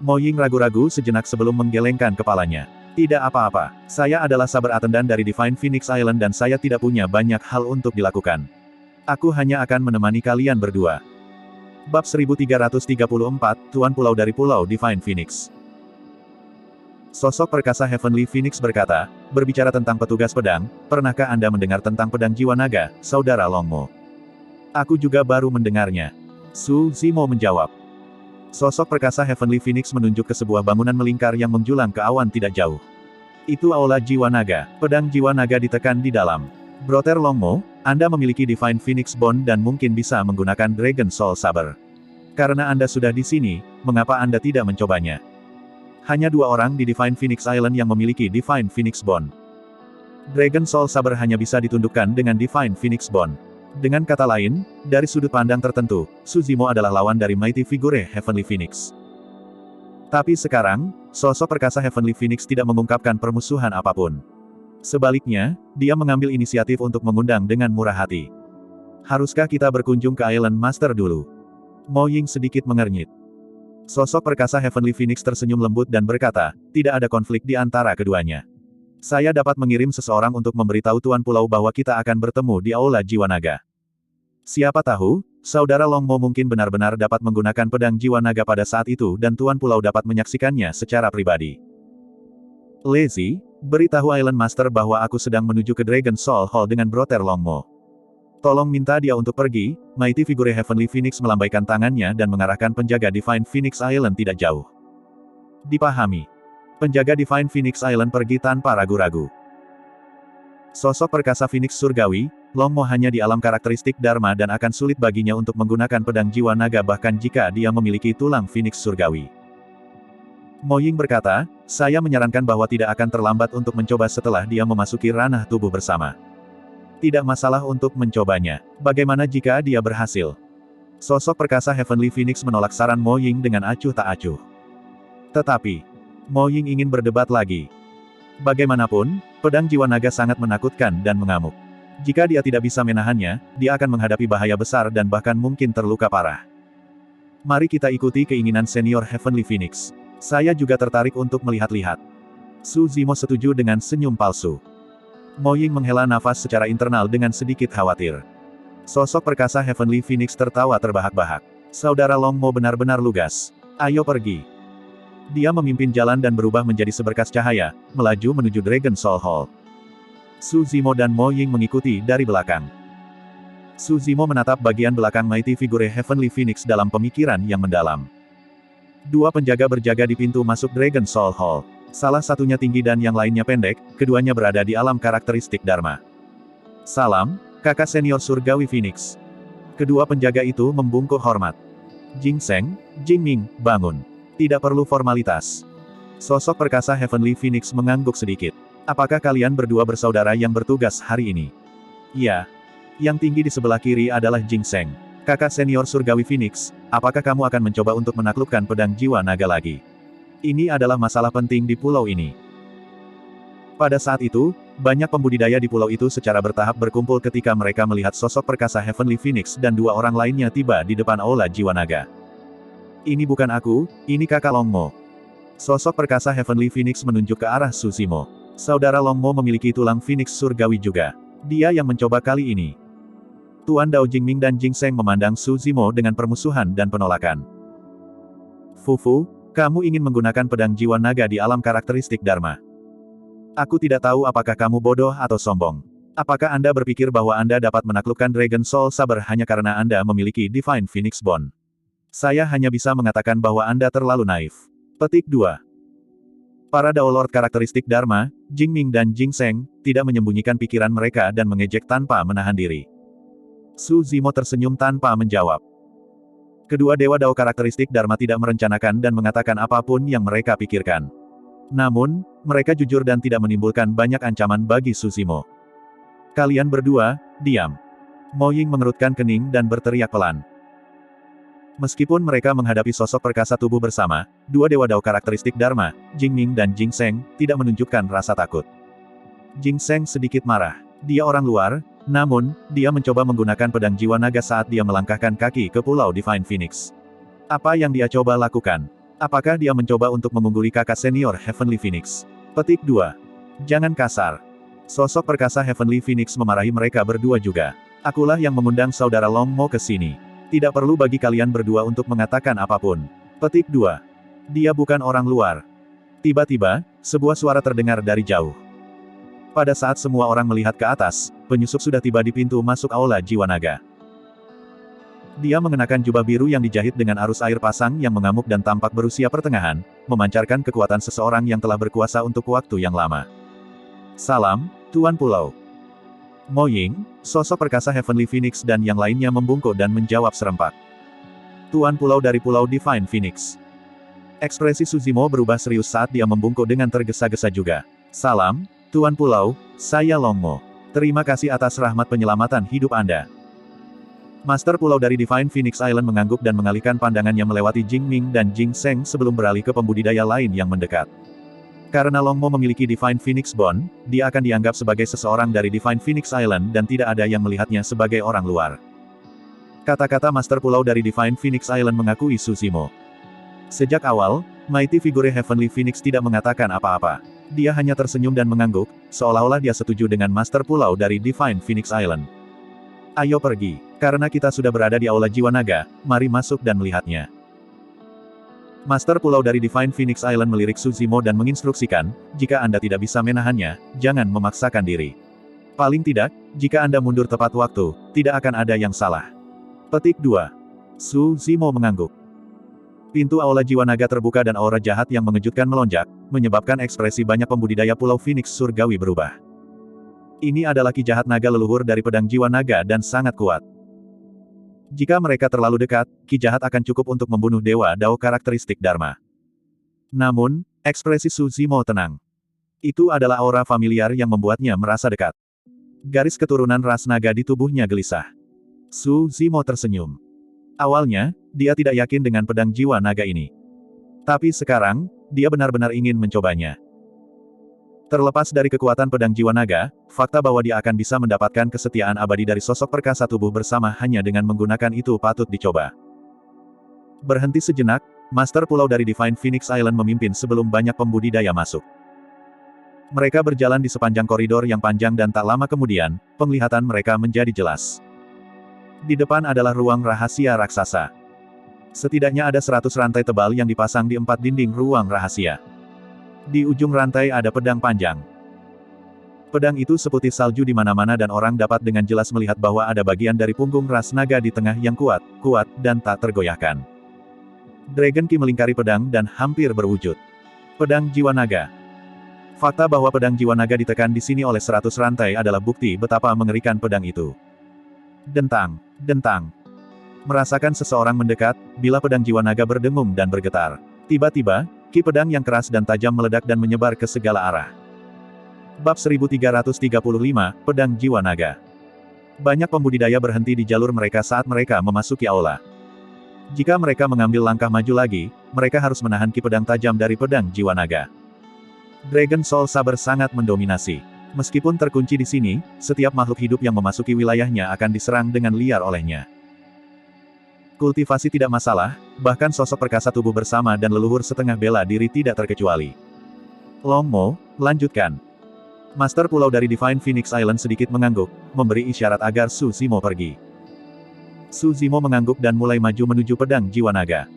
Mo Ying ragu-ragu sejenak sebelum menggelengkan kepalanya. Tidak apa-apa. Saya adalah saber atendan dari Divine Phoenix Island dan saya tidak punya banyak hal untuk dilakukan. Aku hanya akan menemani kalian berdua. Bab 1334, Tuan Pulau dari Pulau Divine Phoenix. Sosok perkasa Heavenly Phoenix berkata, berbicara tentang petugas pedang, pernahkah Anda mendengar tentang pedang jiwa naga, Saudara Longmo? Aku juga baru mendengarnya. Su Zimo menjawab. Sosok perkasa Heavenly Phoenix menunjuk ke sebuah bangunan melingkar yang menjulang ke awan tidak jauh. Itu aula jiwa naga. Pedang jiwa naga ditekan di dalam. Brother Longmo, Anda memiliki Divine Phoenix Bond dan mungkin bisa menggunakan Dragon Soul Saber. Karena Anda sudah di sini, mengapa Anda tidak mencobanya? Hanya 2 orang di Divine Phoenix Island yang memiliki Divine Phoenix Bond. Dragon Soul Saber hanya bisa ditundukkan dengan Divine Phoenix Bond. Dengan kata lain, dari sudut pandang tertentu, Su Zimo adalah lawan dari Mighty Figure Heavenly Phoenix. Tapi sekarang, sosok perkasa Heavenly Phoenix tidak mengungkapkan permusuhan apapun. Sebaliknya, dia mengambil inisiatif untuk mengundang dengan murah hati. Haruskah kita berkunjung ke Island Master dulu? Mo Ying sedikit mengernyit. Sosok perkasa Heavenly Phoenix tersenyum lembut dan berkata, tidak ada konflik di antara keduanya. Saya dapat mengirim seseorang untuk memberitahu Tuan Pulau bahwa kita akan bertemu di Aula Jiwa Naga. Siapa tahu, Saudara Long Mo mungkin benar-benar dapat menggunakan pedang jiwa naga pada saat itu dan Tuan Pulau dapat menyaksikannya secara pribadi. Lazy, beritahu Island Master bahwa aku sedang menuju ke Dragon Soul Hall dengan Brother Long Mo. Tolong minta dia untuk pergi. Mighty Figure Heavenly Phoenix melambaikan tangannya dan mengarahkan penjaga Divine Phoenix Island tidak jauh. Dipahami. Penjaga Divine Phoenix Island pergi tanpa ragu-ragu. Sosok perkasa Phoenix Surgawi, Long Mo hanya di alam karakteristik Dharma dan akan sulit baginya untuk menggunakan pedang jiwa naga bahkan jika dia memiliki tulang Phoenix Surgawi. Mo Ying berkata, saya menyarankan bahwa tidak akan terlambat untuk mencoba setelah dia memasuki ranah tubuh bersama. Tidak masalah untuk mencobanya. Bagaimana jika dia berhasil? Sosok perkasa Heavenly Phoenix menolak saran Mo Ying dengan acuh tak acuh. Tetapi, Mo Ying ingin berdebat lagi. Bagaimanapun, pedang jiwa naga sangat menakutkan dan mengamuk. Jika dia tidak bisa menahannya, dia akan menghadapi bahaya besar dan bahkan mungkin terluka parah. Mari kita ikuti keinginan senior Heavenly Phoenix. Saya juga tertarik untuk melihat-lihat. Su Zimo setuju dengan senyum palsu. Mo Ying menghela nafas secara internal dengan sedikit khawatir. Sosok perkasa Heavenly Phoenix tertawa terbahak-bahak. Saudara Long Mo benar-benar lugas. Ayo pergi. Dia memimpin jalan dan berubah menjadi seberkas cahaya, melaju menuju Dragon Soul Hall. Su Zimo dan Mo Ying mengikuti dari belakang. Su Zimo menatap bagian belakang Mighty Figure Heavenly Phoenix dalam pemikiran yang mendalam. Dua penjaga berjaga di pintu masuk Dragon Soul Hall. Salah satunya tinggi dan yang lainnya pendek, keduanya berada di alam karakteristik Dharma. Salam, kakak senior surgawi Phoenix. Kedua penjaga itu membungkuk hormat. Jing Seng, Jing Ming, bangun. Tidak perlu formalitas. Sosok perkasa Heavenly Phoenix mengangguk sedikit. Apakah kalian berdua bersaudara yang bertugas hari ini? Ya. Yang tinggi di sebelah kiri adalah Jing Seng. Kakak senior surgawi Phoenix, apakah kamu akan mencoba untuk menaklukkan pedang jiwa naga lagi? Ini adalah masalah penting di pulau ini. Pada saat itu, banyak pembudidaya di pulau itu secara bertahap berkumpul ketika mereka melihat sosok perkasa Heavenly Phoenix dan dua orang lainnya tiba di depan Aula Jiwa Naga. Ini bukan aku, ini kakak Long Mo. Sosok perkasa Heavenly Phoenix menunjuk ke arah Su Zimo. Saudara Long Mo memiliki tulang Phoenix Surgawi juga. Dia yang mencoba kali ini. Tuan Dao Jingming dan Jing Seng memandang Su Zimo dengan permusuhan dan penolakan. Fufu, kamu ingin menggunakan pedang jiwa naga di alam karakteristik Dharma. Aku tidak tahu apakah kamu bodoh atau sombong. Apakah Anda berpikir bahwa Anda dapat menaklukkan Dragon Soul Saber hanya karena Anda memiliki Divine Phoenix Bone? Saya hanya bisa mengatakan bahwa Anda terlalu naif. Petik 2. Para Dao Lord karakteristik Dharma, Jing Ming dan Jing Seng, tidak menyembunyikan pikiran mereka dan mengejek tanpa menahan diri. Su Zimo tersenyum tanpa menjawab. Kedua Dewa Dao karakteristik Dharma tidak merencanakan dan mengatakan apapun yang mereka pikirkan. Namun, mereka jujur dan tidak menimbulkan banyak ancaman bagi Su Zimo. Kalian berdua, diam. Mo Ying mengerutkan kening dan berteriak pelan. Meskipun mereka menghadapi sosok perkasa tubuh bersama, dua Dewa Dao karakteristik Dharma, Jing Ming dan Jing Seng, tidak menunjukkan rasa takut. Jing Seng sedikit marah. Dia orang luar, namun, dia mencoba menggunakan pedang jiwa naga saat dia melangkahkan kaki ke Pulau Divine Phoenix. Apa yang dia coba lakukan? Apakah dia mencoba untuk mengungguli kakak senior Heavenly Phoenix? Petik 2. Jangan kasar. Sosok perkasa Heavenly Phoenix memarahi mereka berdua juga. Akulah yang mengundang saudara Long Mo ke sini. Tidak perlu bagi kalian berdua untuk mengatakan apapun. Petik 2. Dia bukan orang luar. Tiba-tiba, sebuah suara terdengar dari jauh. Pada saat semua orang melihat ke atas, penyusup sudah tiba di pintu masuk Aula Jiwa Naga. Dia mengenakan jubah biru yang dijahit dengan arus air pasang yang mengamuk dan tampak berusia pertengahan, memancarkan kekuatan seseorang yang telah berkuasa untuk waktu yang lama. Salam, Tuan Pulau. Mo Ying, sosok perkasa Heavenly Phoenix dan yang lainnya membungkuk dan menjawab serempak. Tuan Pulau dari Pulau Divine Phoenix. Ekspresi Su Zimo berubah serius saat dia membungkuk dengan tergesa-gesa juga. Salam, Tuan Pulau, saya Long Mo. Terima kasih atas rahmat penyelamatan hidup Anda. Master Pulau dari Divine Phoenix Island mengangguk dan mengalihkan pandangannya melewati Jing Ming dan Jing Seng sebelum beralih ke pembudidaya lain yang mendekat. Karena Long Mo memiliki Divine Phoenix Bond, dia akan dianggap sebagai seseorang dari Divine Phoenix Island dan tidak ada yang melihatnya sebagai orang luar. Kata-kata Master Pulau dari Divine Phoenix Island mengakui Su Zimo. Sejak awal, Mighty Figure Heavenly Phoenix tidak mengatakan apa-apa. Dia hanya tersenyum dan mengangguk, seolah-olah dia setuju dengan Master Pulau dari Divine Phoenix Island. Ayo pergi. Karena kita sudah berada di Aula Jiwa Naga, mari masuk dan melihatnya. Master Pulau dari Divine Phoenix Island melirik Su Zimo dan menginstruksikan, jika Anda tidak bisa menahannya, jangan memaksakan diri. Paling tidak, jika Anda mundur tepat waktu, tidak akan ada yang salah. Petik 2. Su Zimo mengangguk. Pintu Aula Jiwa Naga terbuka dan aura jahat yang mengejutkan melonjak, menyebabkan ekspresi banyak pembudidaya Pulau Phoenix Surgawi berubah. Ini adalah ki jahat naga leluhur dari pedang jiwa naga dan sangat kuat. Jika mereka terlalu dekat, ki jahat akan cukup untuk membunuh dewa Dao karakteristik Dharma. Namun, ekspresi Su Zimo tenang. Itu adalah aura familiar yang membuatnya merasa dekat. Garis keturunan ras naga di tubuhnya gelisah. Su Zimo tersenyum. Awalnya, dia tidak yakin dengan pedang jiwa naga ini. Tapi sekarang, dia benar-benar ingin mencobanya. Terlepas dari kekuatan pedang jiwa naga, fakta bahwa dia akan bisa mendapatkan kesetiaan abadi dari sosok perkasa tubuh bersama hanya dengan menggunakan itu patut dicoba. Berhenti sejenak, Master Pulau dari Divine Phoenix Island memimpin sebelum banyak pembudidaya masuk. Mereka berjalan di sepanjang koridor yang panjang dan tak lama kemudian, penglihatan mereka menjadi jelas. Di depan adalah ruang rahasia raksasa. Setidaknya ada 100 rantai tebal yang dipasang di 4 dinding ruang rahasia. Di ujung rantai ada pedang panjang. Pedang itu seputih salju di mana-mana dan orang dapat dengan jelas melihat bahwa ada bagian dari punggung ras naga di tengah yang kuat, dan tak tergoyahkan. Dragon Ki melingkari pedang dan hampir berwujud. Pedang jiwa naga. Fakta bahwa pedang jiwa naga ditekan di sini oleh 100 rantai adalah bukti betapa mengerikan pedang itu. Dentang, dentang. Merasakan seseorang mendekat, bila pedang jiwa naga berdengung dan bergetar. Tiba-tiba, ki pedang yang keras dan tajam meledak dan menyebar ke segala arah. Bab 1335, Pedang Jiwa Naga. Banyak pembudidaya berhenti di jalur mereka saat mereka memasuki aula. Jika mereka mengambil langkah maju lagi, mereka harus menahan ki pedang tajam dari pedang jiwa naga. Dragon Soul Saber sangat mendominasi. Meskipun terkunci di sini, setiap makhluk hidup yang memasuki wilayahnya akan diserang dengan liar olehnya. Kultivasi tidak masalah, bahkan sosok perkasa tubuh bersama dan leluhur setengah bela diri tidak terkecuali. Long Mo, lanjutkan. Master Pulau dari Divine Phoenix Island sedikit mengangguk, memberi isyarat agar Su Zimo pergi. Su Zimo mengangguk dan mulai maju menuju pedang jiwa naga.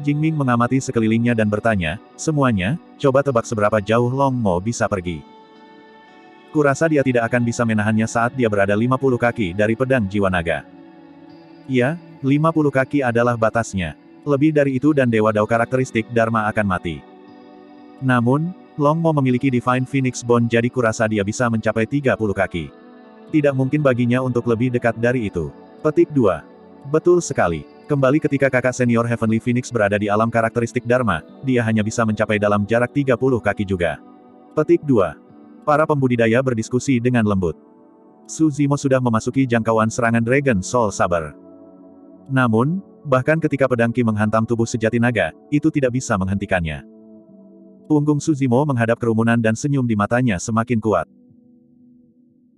Jing Ming mengamati sekelilingnya dan bertanya, semuanya, coba tebak seberapa jauh Long Mo bisa pergi. Kurasa dia tidak akan bisa menahannya saat dia berada 50 kaki dari pedang jiwa naga. Ya, 50 kaki adalah batasnya. Lebih dari itu dan Dewa Dao karakteristik Dharma akan mati. Namun, Long Mo memiliki Divine Phoenix Bond jadi kurasa dia bisa mencapai 30 kaki. Tidak mungkin baginya untuk lebih dekat dari itu. Petik 2. Betul sekali. Kembali ketika kakak senior Heavenly Phoenix berada di alam karakteristik Dharma, dia hanya bisa mencapai dalam jarak 30 kaki juga. Petik 2. Para pembudidaya berdiskusi dengan lembut. Su Zimo sudah memasuki jangkauan serangan Dragon Soul Saber. Namun, bahkan ketika pedang Ki menghantam tubuh sejati naga, itu tidak bisa menghentikannya. Punggung Su Zimo menghadap kerumunan dan senyum di matanya semakin kuat.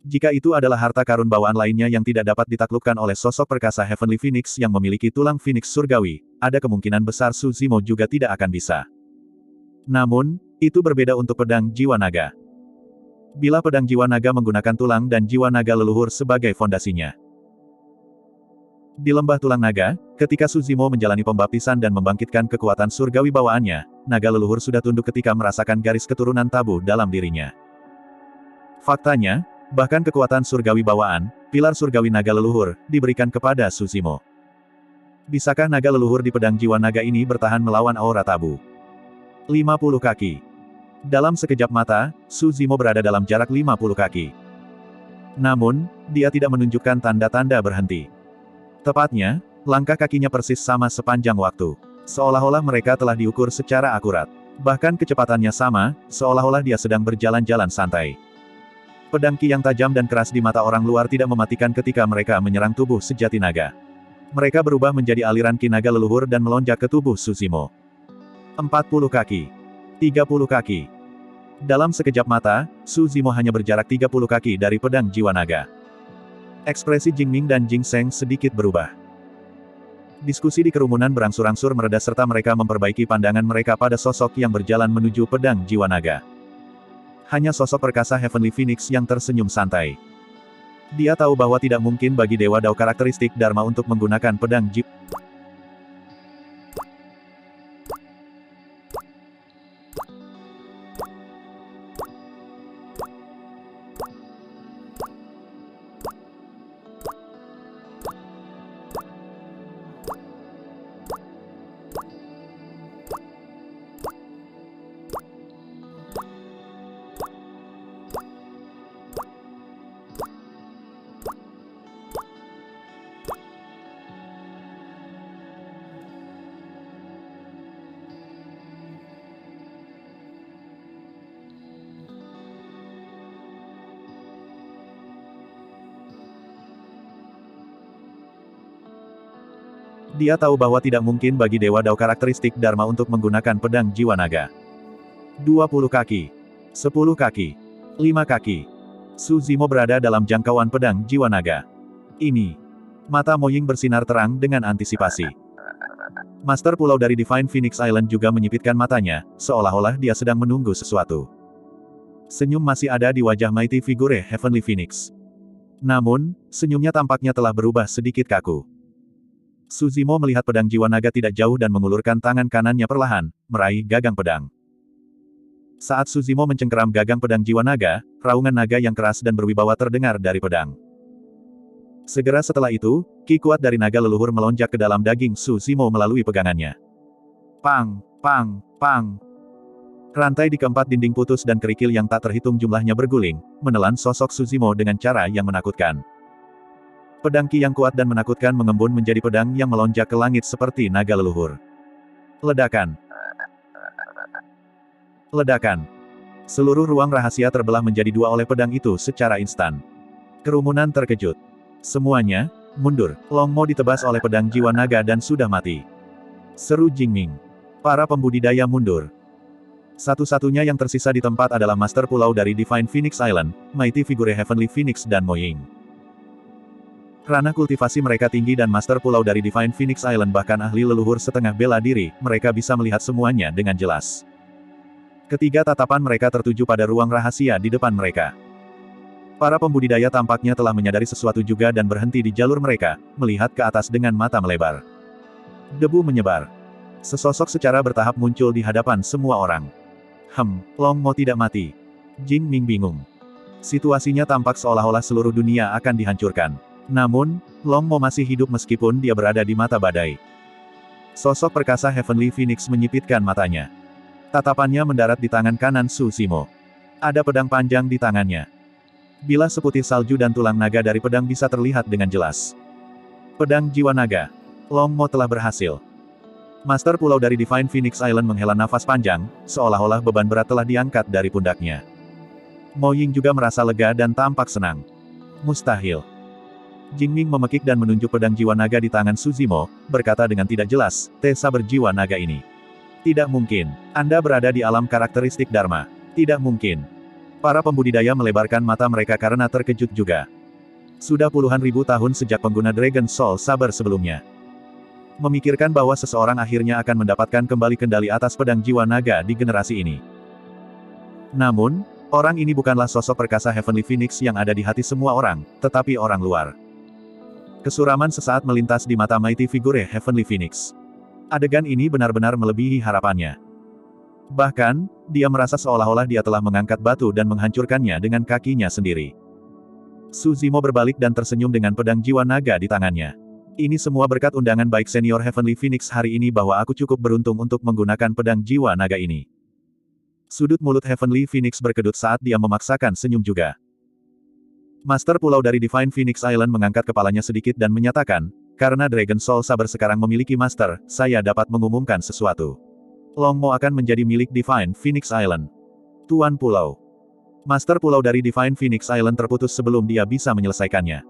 Jika itu adalah harta karun bawaan lainnya yang tidak dapat ditaklukkan oleh sosok perkasa Heavenly Phoenix yang memiliki tulang Phoenix surgawi, ada kemungkinan besar Su Zimo juga tidak akan bisa. Namun, itu berbeda untuk pedang jiwa naga. Bila pedang jiwa naga menggunakan tulang dan jiwa naga leluhur sebagai fondasinya. Di lembah tulang naga, ketika Su Zimo menjalani pembaptisan dan membangkitkan kekuatan surgawi bawaannya, naga leluhur sudah tunduk ketika merasakan garis keturunan tabu dalam dirinya. Faktanya, bahkan kekuatan surgawi bawaan, pilar surgawi naga leluhur, diberikan kepada Su Zimo. Bisakah naga leluhur di pedang jiwa naga ini bertahan melawan aura tabu? 50 kaki. Dalam sekejap mata, Su Zimo berada dalam jarak 50 kaki. Namun, dia tidak menunjukkan tanda-tanda berhenti. Tepatnya, langkah kakinya persis sama sepanjang waktu. Seolah-olah mereka telah diukur secara akurat. Bahkan kecepatannya sama, seolah-olah dia sedang berjalan-jalan santai. Pedang ki yang tajam dan keras di mata orang luar tidak mematikan ketika mereka menyerang tubuh sejati naga. Mereka berubah menjadi aliran ki naga leluhur dan melonjak ke tubuh Suzimo. 40 kaki. 30 kaki. Dalam sekejap mata, Suzimo hanya berjarak 30 kaki dari pedang jiwa naga. Ekspresi Jingming dan Jing Seng sedikit berubah. Diskusi di kerumunan berangsur-angsur mereda serta mereka memperbaiki pandangan mereka pada sosok yang berjalan menuju pedang jiwa naga. Hanya sosok perkasa Heavenly Phoenix yang tersenyum santai. Dia tahu bahwa tidak mungkin bagi Dewa Dao karakteristik Dharma untuk menggunakan pedang jiwa. Dia tahu bahwa tidak mungkin bagi Dewa Dao karakteristik Dharma untuk menggunakan pedang jiwa naga. 20 kaki. 10 kaki. 5 kaki. Suzimo berada dalam jangkauan pedang jiwa naga. Ini. Mata Mo Ying bersinar terang dengan antisipasi. Master Pulau dari Divine Phoenix Island juga menyipitkan matanya, seolah-olah dia sedang menunggu sesuatu. Senyum masih ada di wajah Mighty Figure Heavenly Phoenix. Namun, senyumnya tampaknya telah berubah sedikit kaku. Suzimo melihat pedang jiwa naga tidak jauh dan mengulurkan tangan kanannya perlahan, meraih gagang pedang. Saat Suzimo mencengkeram gagang pedang jiwa naga, raungan naga yang keras dan berwibawa terdengar dari pedang. Segera setelah itu, ki kuat dari naga leluhur melonjak ke dalam daging Suzimo melalui pegangannya. Pang, pang, pang. Rantai di keempat dinding putus dan kerikil yang tak terhitung jumlahnya berguling, menelan sosok Suzimo dengan cara yang menakutkan. Pedang ki yang kuat dan menakutkan mengembun menjadi pedang yang melonjak ke langit seperti naga leluhur. Ledakan. Ledakan. Seluruh ruang rahasia terbelah menjadi dua oleh pedang itu secara instan. Kerumunan terkejut. Semuanya, mundur. Long Mo ditebas oleh pedang jiwa naga dan sudah mati. Seru Jingming. Para pembudidaya mundur. Satu-satunya yang tersisa di tempat adalah Master Pulau dari Divine Phoenix Island, Mighty Figure Heavenly Phoenix dan Mo Ying. Ranah kultivasi mereka tinggi dan Master Pulau dari Divine Phoenix Island bahkan ahli leluhur setengah bela diri, mereka bisa melihat semuanya dengan jelas. Ketiga tatapan mereka tertuju pada ruang rahasia di depan mereka. Para pembudidaya tampaknya telah menyadari sesuatu juga dan berhenti di jalur mereka, melihat ke atas dengan mata melebar. Debu menyebar. Sesosok secara bertahap muncul di hadapan semua orang. Long Mo tidak mati. Jingming bingung. Situasinya tampak seolah-olah seluruh dunia akan dihancurkan. Namun, Long Mo masih hidup meskipun dia berada di mata badai. Sosok perkasa Heavenly Phoenix menyipitkan matanya. Tatapannya mendarat di tangan kanan Suzimo. Ada pedang panjang di tangannya. Bilah seputih salju dan tulang naga dari pedang bisa terlihat dengan jelas. Pedang jiwa naga. Long Mo telah berhasil. Master Pulau dari Divine Phoenix Island menghela nafas panjang, seolah-olah beban berat telah diangkat dari pundaknya. Mo Ying juga merasa lega dan tampak senang. Mustahil. Jingming memekik dan menunjuk pedang jiwa naga di tangan Suzimo, berkata dengan tidak jelas, saber jiwa naga ini. Tidak mungkin. Anda berada di alam karakteristik Dharma. Tidak mungkin. Para pembudidaya melebarkan mata mereka karena terkejut juga. Sudah puluhan ribu tahun sejak pengguna Dragon Soul Saber sebelumnya. Memikirkan bahwa seseorang akhirnya akan mendapatkan kembali kendali atas pedang jiwa naga di generasi ini. Namun, orang ini bukanlah sosok perkasa Heavenly Phoenix yang ada di hati semua orang, tetapi orang luar. Kesuraman sesaat melintas di mata Mighty Figure Heavenly Phoenix. Adegan ini benar-benar melebihi harapannya. Bahkan, dia merasa seolah-olah dia telah mengangkat batu dan menghancurkannya dengan kakinya sendiri. Suzimo berbalik dan tersenyum dengan pedang jiwa naga di tangannya. Ini semua berkat undangan baik senior Heavenly Phoenix hari ini bahwa aku cukup beruntung untuk menggunakan pedang jiwa naga ini. Sudut mulut Heavenly Phoenix berkedut saat dia memaksakan senyum juga. Master Pulau dari Divine Phoenix Island mengangkat kepalanya sedikit dan menyatakan, karena Dragon Soul Saber sekarang memiliki Master, saya dapat mengumumkan sesuatu. Long Mo akan menjadi milik Divine Phoenix Island. Tuan Pulau. Master Pulau dari Divine Phoenix Island terputus sebelum dia bisa menyelesaikannya.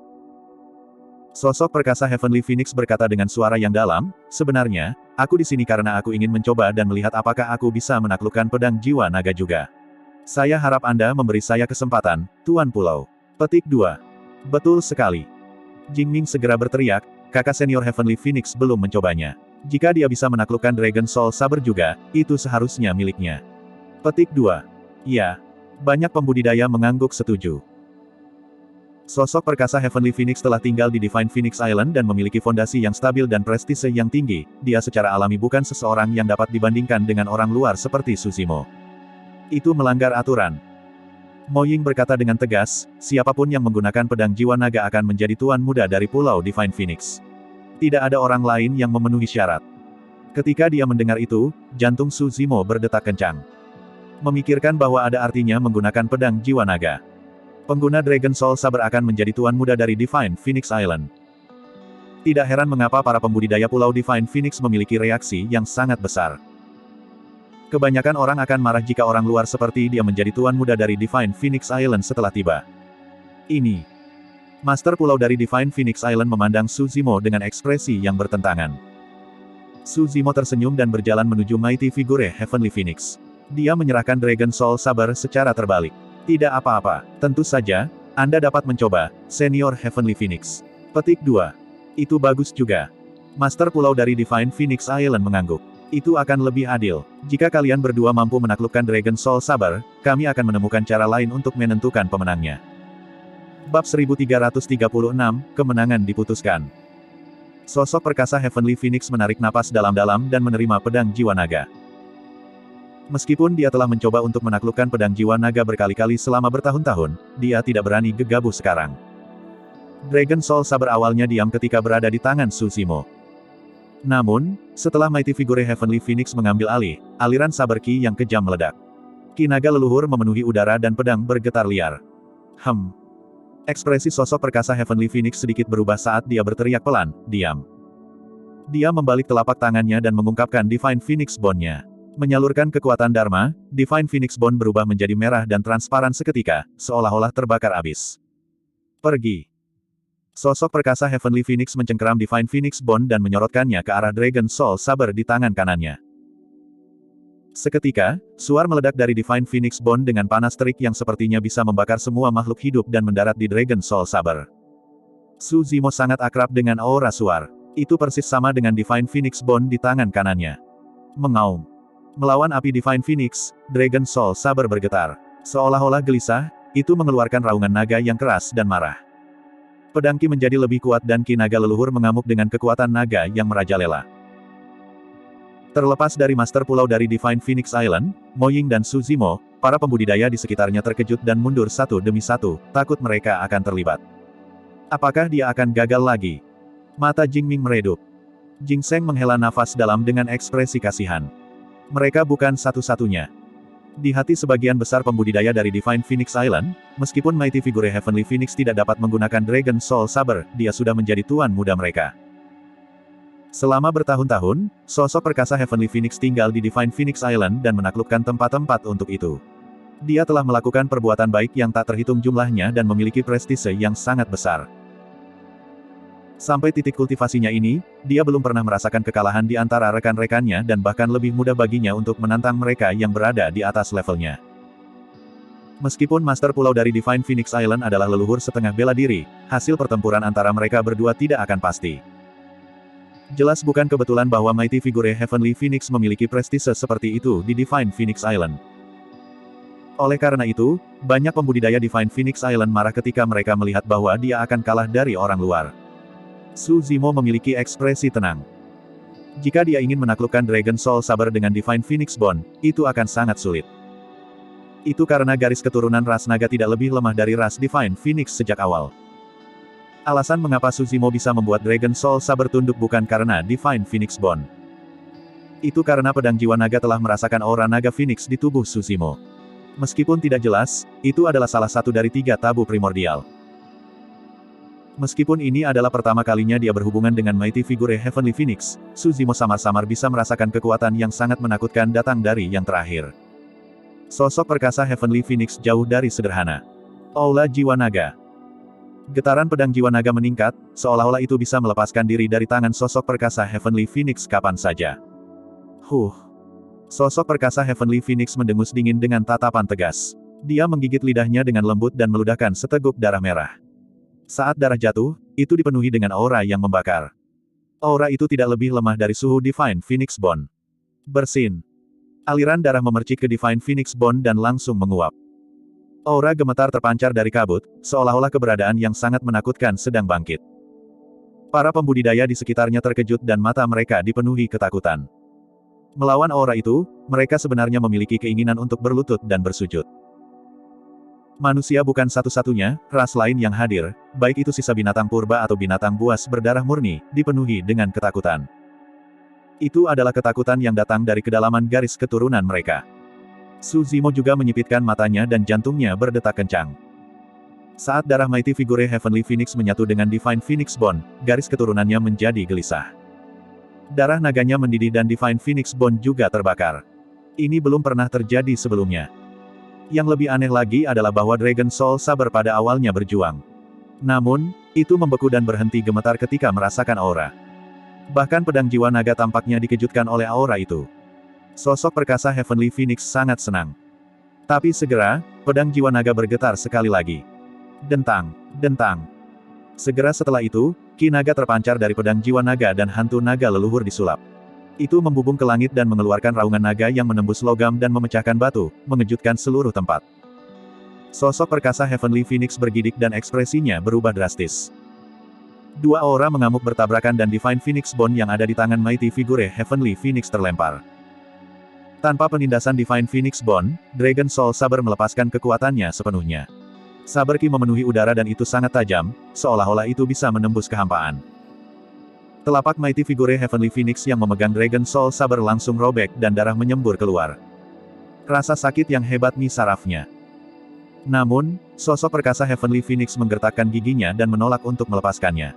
Sosok perkasa Heavenly Phoenix berkata dengan suara yang dalam, sebenarnya, aku di sini karena aku ingin mencoba dan melihat apakah aku bisa menaklukkan pedang jiwa naga juga. Saya harap Anda memberi saya kesempatan, Tuan Pulau. Petik 2. Betul sekali. Jingming segera berteriak, kakak senior Heavenly Phoenix belum mencobanya. Jika dia bisa menaklukkan Dragon Soul Saber juga, itu seharusnya miliknya. Petik 2. Ya. Banyak pembudidaya mengangguk setuju. Sosok perkasa Heavenly Phoenix telah tinggal di Divine Phoenix Island dan memiliki fondasi yang stabil dan prestise yang tinggi. Dia secara alami bukan seseorang yang dapat dibandingkan dengan orang luar seperti Suzimo. Itu melanggar aturan. Mo Ying berkata dengan tegas, siapapun yang menggunakan pedang jiwa naga akan menjadi tuan muda dari Pulau Divine Phoenix. Tidak ada orang lain yang memenuhi syarat. Ketika dia mendengar itu, jantung Suzimo berdetak kencang. Memikirkan bahwa ada artinya menggunakan pedang jiwa naga. Pengguna Dragon Soul Saber akan menjadi tuan muda dari Divine Phoenix Island. Tidak heran mengapa para pembudidaya Pulau Divine Phoenix memiliki reaksi yang sangat besar. Kebanyakan orang akan marah jika orang luar seperti dia menjadi tuan muda dari Divine Phoenix Island setelah tiba. Ini. Master Pulau dari Divine Phoenix Island memandang Suzimo dengan ekspresi yang bertentangan. Suzimo tersenyum dan berjalan menuju Mighty Figure Heavenly Phoenix. Dia menyerahkan Dragon Soul Saber secara terbalik. Tidak apa-apa, tentu saja, Anda dapat mencoba, Senior Heavenly Phoenix. Petik 2. Itu bagus juga. Master Pulau dari Divine Phoenix Island mengangguk. Itu akan lebih adil. Jika kalian berdua mampu menaklukkan Dragon Soul Saber, kami akan menemukan cara lain untuk menentukan pemenangnya. Bab 1336, Kemenangan diputuskan. Sosok perkasa Heavenly Phoenix menarik napas dalam-dalam dan menerima pedang jiwa naga. Meskipun dia telah mencoba untuk menaklukkan pedang jiwa naga berkali-kali selama bertahun-tahun, dia tidak berani gegabah sekarang. Dragon Soul Saber awalnya diam ketika berada di tangan Suzimo. Namun, setelah Mighty Figure Heavenly Phoenix mengambil alih, aliran saber ki yang kejam meledak. Ki naga leluhur memenuhi udara dan pedang bergetar liar. Ekspresi sosok perkasa Heavenly Phoenix sedikit berubah saat dia berteriak pelan, diam. Dia membalik telapak tangannya dan mengungkapkan Divine Phoenix Bone-nya. Menyalurkan kekuatan Dharma, Divine Phoenix Bone berubah menjadi merah dan transparan seketika, seolah-olah terbakar abis. Pergi. Sosok perkasa Heavenly Phoenix mencengkeram Divine Phoenix Bone dan menyorotkannya ke arah Dragon Soul Saber di tangan kanannya. Seketika, suar meledak dari Divine Phoenix Bone dengan panas terik yang sepertinya bisa membakar semua makhluk hidup dan mendarat di Dragon Soul Saber. Suzimo sangat akrab dengan aura suar. Itu persis sama dengan Divine Phoenix Bone di tangan kanannya. Mengaum. Melawan api Divine Phoenix, Dragon Soul Saber bergetar. Seolah-olah gelisah, itu mengeluarkan raungan naga yang keras dan marah. Pedang Ki menjadi lebih kuat dan Ki naga leluhur mengamuk dengan kekuatan naga yang merajalela. Terlepas dari Master Pulau dari Divine Phoenix Island, Mo Ying dan Suzimo, para pembudidaya di sekitarnya terkejut dan mundur satu demi satu, takut mereka akan terlibat. Apakah dia akan gagal lagi? Mata Jingming meredup. Jingseng menghela nafas dalam dengan ekspresi kasihan. Mereka bukan satu-satunya. Di hati sebagian besar pembudidaya dari Divine Phoenix Island, meskipun Mighty Figure Heavenly Phoenix tidak dapat menggunakan Dragon Soul Saber, dia sudah menjadi tuan muda mereka. Selama bertahun-tahun, sosok perkasa Heavenly Phoenix tinggal di Divine Phoenix Island dan menaklukkan tempat-tempat untuk itu. Dia telah melakukan perbuatan baik yang tak terhitung jumlahnya dan memiliki prestise yang sangat besar. Sampai titik kultivasinya ini, dia belum pernah merasakan kekalahan di antara rekan-rekannya dan bahkan lebih mudah baginya untuk menantang mereka yang berada di atas levelnya. Meskipun Master Pulau dari Divine Phoenix Island adalah leluhur setengah bela diri, hasil pertempuran antara mereka berdua tidak akan pasti. Jelas bukan kebetulan bahwa Mighty Figure Heavenly Phoenix memiliki prestise seperti itu di Divine Phoenix Island. Oleh karena itu, banyak pembudidaya Divine Phoenix Island marah ketika mereka melihat bahwa dia akan kalah dari orang luar. Suzimo memiliki ekspresi tenang. Jika dia ingin menaklukkan Dragon Soul Saber dengan Divine Phoenix Bone, itu akan sangat sulit. Itu karena garis keturunan ras naga tidak lebih lemah dari ras Divine Phoenix sejak awal. Alasan mengapa Suzimo bisa membuat Dragon Soul Saber tunduk bukan karena Divine Phoenix Bone. Itu karena pedang jiwa naga telah merasakan aura naga Phoenix di tubuh Suzimo. Meskipun tidak jelas, itu adalah salah satu dari 3 tabu primordial. Meskipun ini adalah pertama kalinya dia berhubungan dengan Mighty Figure Heavenly Phoenix, Suzimo samar-samar bisa merasakan kekuatan yang sangat menakutkan datang dari yang terakhir. Sosok perkasa Heavenly Phoenix jauh dari sederhana. Aula jiwa naga. Getaran pedang jiwa naga meningkat, seolah-olah itu bisa melepaskan diri dari tangan sosok perkasa Heavenly Phoenix kapan saja. Sosok perkasa Heavenly Phoenix mendengus dingin dengan tatapan tegas. Dia menggigit lidahnya dengan lembut dan meludahkan seteguk darah merah. Saat darah jatuh, itu dipenuhi dengan aura yang membakar. Aura itu tidak lebih lemah dari suhu Divine Phoenix Bone. Bersin. Aliran darah memercik ke Divine Phoenix Bone dan langsung menguap. Aura gemetar terpancar dari kabut, seolah-olah keberadaan yang sangat menakutkan sedang bangkit. Para pembudidaya di sekitarnya terkejut dan mata mereka dipenuhi ketakutan. Melawan aura itu, mereka sebenarnya memiliki keinginan untuk berlutut dan bersujud. Manusia bukan satu-satunya, ras lain yang hadir, baik itu sisa binatang purba atau binatang buas berdarah murni, dipenuhi dengan ketakutan. Itu adalah ketakutan yang datang dari kedalaman garis keturunan mereka. Su Zimo juga menyipitkan matanya dan jantungnya berdetak kencang. Saat darah Mighty Figure Heavenly Phoenix menyatu dengan Divine Phoenix Bone, garis keturunannya menjadi gelisah. Darah naganya mendidih dan Divine Phoenix Bone juga terbakar. Ini belum pernah terjadi sebelumnya. Yang lebih aneh lagi adalah bahwa Dragon Soul Saber pada awalnya berjuang. Namun, itu membeku dan berhenti gemetar ketika merasakan aura. Bahkan pedang jiwa naga tampaknya dikejutkan oleh aura itu. Sosok perkasa Heavenly Phoenix sangat senang. Tapi segera, pedang jiwa naga bergetar sekali lagi. Dentang, dentang. Segera setelah itu, ki naga terpancar dari pedang jiwa naga dan hantu naga leluhur disulap. Itu membubung ke langit dan mengeluarkan raungan naga yang menembus logam dan memecahkan batu, mengejutkan seluruh tempat. Sosok perkasa Heavenly Phoenix bergidik dan ekspresinya berubah drastis. Dua aura mengamuk bertabrakan dan Divine Phoenix Bone yang ada di tangan Mighty Figure Heavenly Phoenix terlempar. Tanpa penindasan Divine Phoenix Bone, Dragon Soul Saber melepaskan kekuatannya sepenuhnya. Saber ki memenuhi udara dan itu sangat tajam, seolah-olah itu bisa menembus kehampaan. Telapak Mighty Figure Heavenly Phoenix yang memegang Dragon Soul Saber langsung robek dan darah menyembur keluar. Rasa sakit yang hebat sarafnya. Namun, sosok perkasa Heavenly Phoenix menggertakkan giginya dan menolak untuk melepaskannya.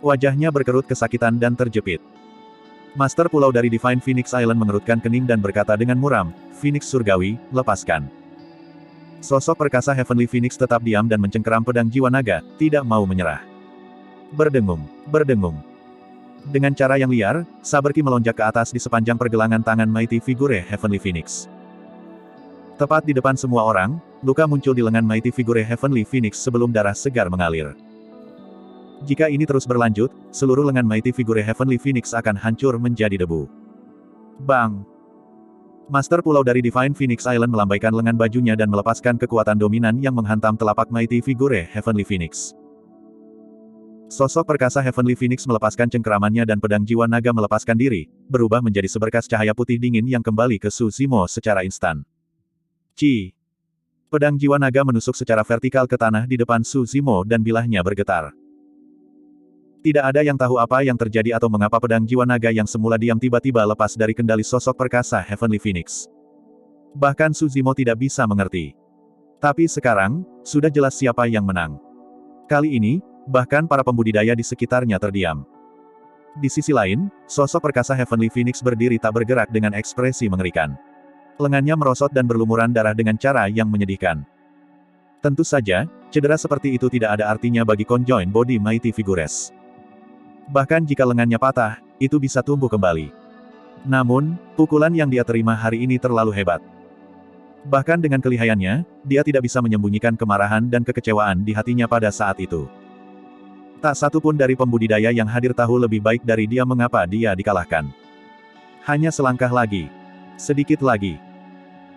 Wajahnya berkerut kesakitan dan terjepit. Master Pulau dari Divine Phoenix Island mengerutkan kening dan berkata dengan muram, "Phoenix Surgawi, lepaskan." Sosok perkasa Heavenly Phoenix tetap diam dan mencengkeram pedang jiwa naga, tidak mau menyerah. Berdengung, berdengung. Dengan cara yang liar, saber ki melonjak ke atas di sepanjang pergelangan tangan Mighty Figure Heavenly Phoenix. Tepat di depan semua orang, luka muncul di lengan Mighty Figure Heavenly Phoenix sebelum darah segar mengalir. Jika ini terus berlanjut, seluruh lengan Mighty Figure Heavenly Phoenix akan hancur menjadi debu. Bang! Master Pulau dari Divine Phoenix Island melambaikan lengan bajunya dan melepaskan kekuatan dominan yang menghantam telapak Mighty Figure Heavenly Phoenix. Sosok perkasa Heavenly Phoenix melepaskan cengkeramannya dan pedang jiwa naga melepaskan diri, berubah menjadi seberkas cahaya putih dingin yang kembali ke Su Zimo secara instan. Ci! Pedang jiwa naga menusuk secara vertikal ke tanah di depan Su Zimo dan bilahnya bergetar. Tidak ada yang tahu apa yang terjadi atau mengapa pedang jiwa naga yang semula diam tiba-tiba lepas dari kendali sosok perkasa Heavenly Phoenix. Bahkan Su Zimo tidak bisa mengerti. Tapi sekarang, sudah jelas siapa yang menang. Kali ini, bahkan para pembudidaya di sekitarnya terdiam. Di sisi lain, sosok perkasa Heavenly Phoenix berdiri tak bergerak dengan ekspresi mengerikan. Lengannya merosot dan berlumuran darah dengan cara yang menyedihkan. Tentu saja, cedera seperti itu tidak ada artinya bagi conjoined body Mighty Figures. Bahkan jika lengannya patah, itu bisa tumbuh kembali. Namun, pukulan yang dia terima hari ini terlalu hebat. Bahkan dengan kelihayannya, dia tidak bisa menyembunyikan kemarahan dan kekecewaan di hatinya pada saat itu. Tak satu pun dari pembudidaya yang hadir tahu lebih baik dari dia mengapa dia dikalahkan. Hanya selangkah lagi. Sedikit lagi.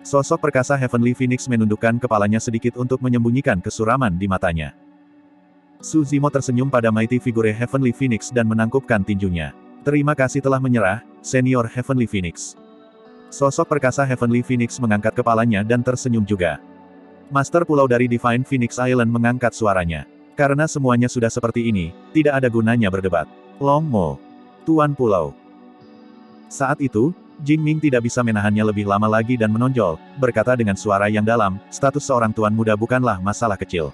Sosok perkasa Heavenly Phoenix menundukkan kepalanya sedikit untuk menyembunyikan kesuraman di matanya. Su Zimo tersenyum pada Mighty Figure Heavenly Phoenix dan menangkupkan tinjunya. Terima kasih telah menyerah, Senior Heavenly Phoenix. Sosok perkasa Heavenly Phoenix mengangkat kepalanya dan tersenyum juga. Master Pulau dari Divine Phoenix Island mengangkat suaranya. Karena semuanya sudah seperti ini, tidak ada gunanya berdebat. Long Mo. Tuan Pulau. Saat itu, Jing Ming tidak bisa menahannya lebih lama lagi dan menonjol, berkata dengan suara yang dalam, status seorang tuan muda bukanlah masalah kecil.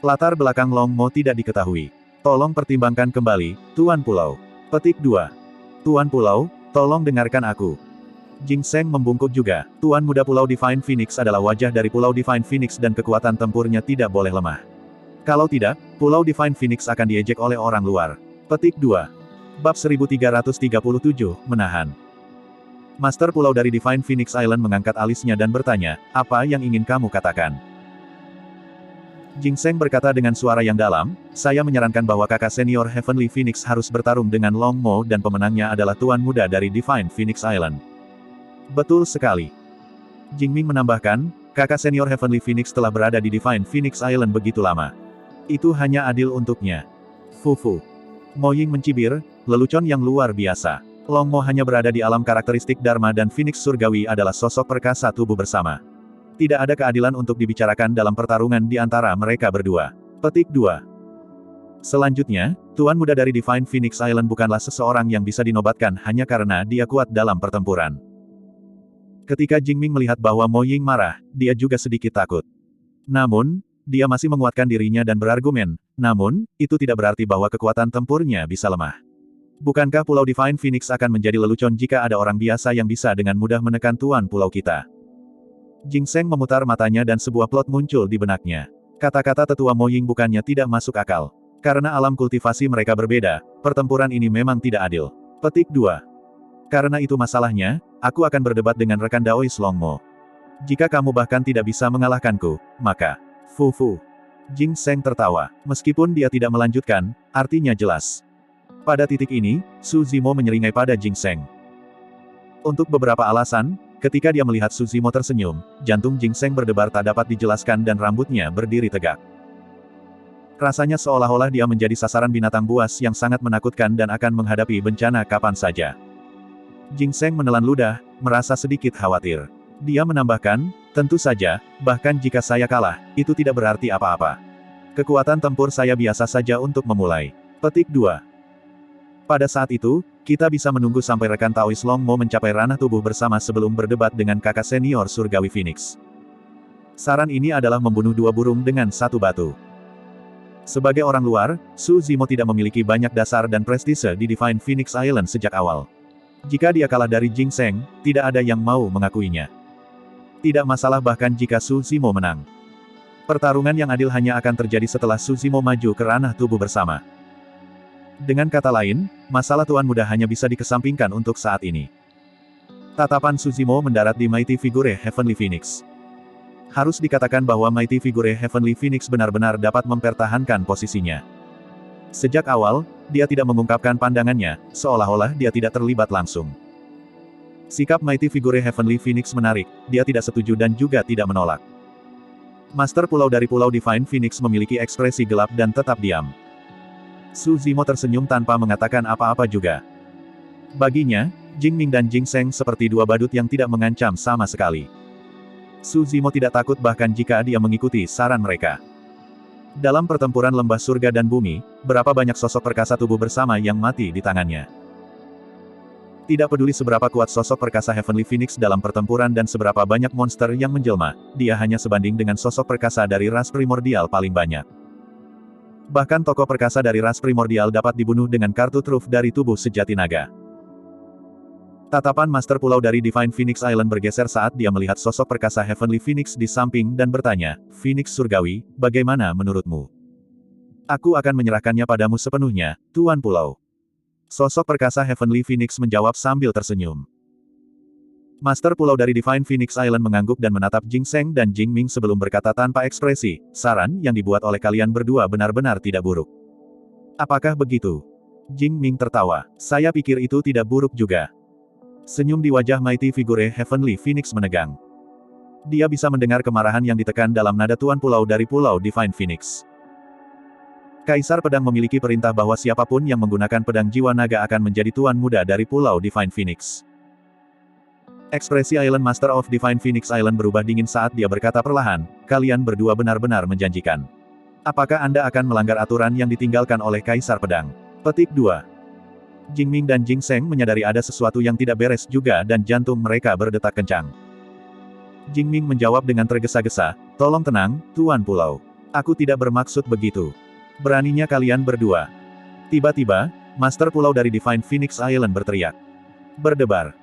Latar belakang Long Mo tidak diketahui. Tolong pertimbangkan kembali, Tuan Pulau. Petik 2. Tuan Pulau, tolong dengarkan aku. Jing Seng membungkuk juga. Tuan muda Pulau Divine Phoenix adalah wajah dari Pulau Divine Phoenix dan kekuatan tempurnya tidak boleh lemah. Kalau tidak, Pulau Divine Phoenix akan diejek oleh orang luar. Petik 2. Bab 1337, Menahan. Master Pulau dari Divine Phoenix Island mengangkat alisnya dan bertanya, apa yang ingin kamu katakan? Jing Seng berkata dengan suara yang dalam, saya menyarankan bahwa kakak senior Heavenly Phoenix harus bertarung dengan Long Mo dan pemenangnya adalah tuan muda dari Divine Phoenix Island. Betul sekali. Jing Ming menambahkan, kakak senior Heavenly Phoenix telah berada di Divine Phoenix Island begitu lama. Itu hanya adil untuknya. Fufu. Mo Ying mencibir, lelucon yang luar biasa. Long Mo hanya berada di alam karakteristik Dharma dan Phoenix Surgawi adalah sosok perkasa tubuh bersama. Tidak ada keadilan untuk dibicarakan dalam pertarungan di antara mereka berdua. Petik 2. Selanjutnya, tuan muda dari Divine Phoenix Island bukanlah seseorang yang bisa dinobatkan hanya karena dia kuat dalam pertempuran. Ketika Jing Ming melihat bahwa Mo Ying marah, dia juga sedikit takut. Namun, dia masih menguatkan dirinya dan berargumen, namun, itu tidak berarti bahwa kekuatan tempurnya bisa lemah. Bukankah Pulau Divine Phoenix akan menjadi lelucon jika ada orang biasa yang bisa dengan mudah menekan tuan pulau kita? Jing Seng memutar matanya dan sebuah plot muncul di benaknya. Kata-kata tetua Mo Ying bukannya tidak masuk akal. Karena alam kultivasi mereka berbeda, pertempuran ini memang tidak adil. Petik 2. Karena itu masalahnya, aku akan berdebat dengan rekan Daois Long Mo. Jika kamu bahkan tidak bisa mengalahkanku, maka... Fufu. Jing Seng tertawa. Meskipun dia tidak melanjutkan, artinya jelas. Pada titik ini, Su Zimo menyeringai pada Jing Seng. Untuk beberapa alasan, ketika dia melihat Su Zimo tersenyum, jantung Jing Seng berdebar tak dapat dijelaskan dan rambutnya berdiri tegak. Rasanya seolah-olah dia menjadi sasaran binatang buas yang sangat menakutkan dan akan menghadapi bencana kapan saja. Jing Seng menelan ludah, merasa sedikit khawatir. Dia menambahkan, tentu saja, bahkan jika saya kalah, itu tidak berarti apa-apa. Kekuatan tempur saya biasa saja untuk memulai. Petik 2. Pada saat itu, kita bisa menunggu sampai rekan Taois Long Mo mencapai ranah tubuh bersama sebelum berdebat dengan kakak senior Surgawi Phoenix. Saran ini adalah membunuh dua burung dengan satu batu. Sebagai orang luar, Su Zimo tidak memiliki banyak dasar dan prestise di Divine Phoenix Island sejak awal. Jika dia kalah dari Jing Seng, tidak ada yang mau mengakuinya. Tidak masalah bahkan jika Su Zimo menang. Pertarungan yang adil hanya akan terjadi setelah Su Zimo maju ke ranah tubuh bersama. Dengan kata lain, masalah tuan muda hanya bisa dikesampingkan untuk saat ini. Tatapan Su Zimo mendarat di Mighty Figure Heavenly Phoenix. Harus dikatakan bahwa Mighty Figure Heavenly Phoenix benar-benar dapat mempertahankan posisinya. Sejak awal, dia tidak mengungkapkan pandangannya, seolah-olah dia tidak terlibat langsung. Sikap Mighty Figure Heavenly Phoenix menarik, dia tidak setuju dan juga tidak menolak. Master Pulau dari Pulau Divine Phoenix memiliki ekspresi gelap dan tetap diam. Su Zimo tersenyum tanpa mengatakan apa-apa juga. Baginya, Jing Ming dan Jing Seng seperti dua badut yang tidak mengancam sama sekali. Su Zimo tidak takut bahkan jika dia mengikuti saran mereka. Dalam pertempuran lembah surga dan bumi, berapa banyak sosok perkasa tubuh bersama yang mati di tangannya. Tidak peduli seberapa kuat sosok perkasa Heavenly Phoenix dalam pertempuran dan seberapa banyak monster yang menjelma, dia hanya sebanding dengan sosok perkasa dari ras primordial paling banyak. Bahkan tokoh perkasa dari ras primordial dapat dibunuh dengan kartu truf dari tubuh sejati naga. Tatapan Master Pulau dari Divine Phoenix Island bergeser saat dia melihat sosok perkasa Heavenly Phoenix di samping dan bertanya, Phoenix Surgawi, bagaimana menurutmu? Aku akan menyerahkannya padamu sepenuhnya, Tuan Pulau. Sosok perkasa Heavenly Phoenix menjawab sambil tersenyum. Master Pulau dari Divine Phoenix Island mengangguk dan menatap Jing Seng dan Jing Ming sebelum berkata tanpa ekspresi, saran yang dibuat oleh kalian berdua benar-benar tidak buruk. Apakah begitu? Jing Ming tertawa, saya pikir itu tidak buruk juga. Senyum di wajah Mighty Figure Heavenly Phoenix menegang. Dia bisa mendengar kemarahan yang ditekan dalam nada Tuan Pulau dari Pulau Divine Phoenix. Kaisar Pedang memiliki perintah bahwa siapapun yang menggunakan pedang jiwa naga akan menjadi Tuan Muda dari Pulau Divine Phoenix. Ekspresi Island Master of Divine Phoenix Island berubah dingin saat dia berkata perlahan, kalian berdua benar-benar menjanjikan. Apakah Anda akan melanggar aturan yang ditinggalkan oleh Kaisar Pedang? Petik 2. Jing Ming dan Jing Seng menyadari ada sesuatu yang tidak beres juga dan jantung mereka berdetak kencang. Jing Ming menjawab dengan tergesa-gesa, tolong tenang, Tuan Pulau. Aku tidak bermaksud begitu. Beraninya kalian berdua. Tiba-tiba, Master Pulau dari Divine Phoenix Island berteriak. Berdebar.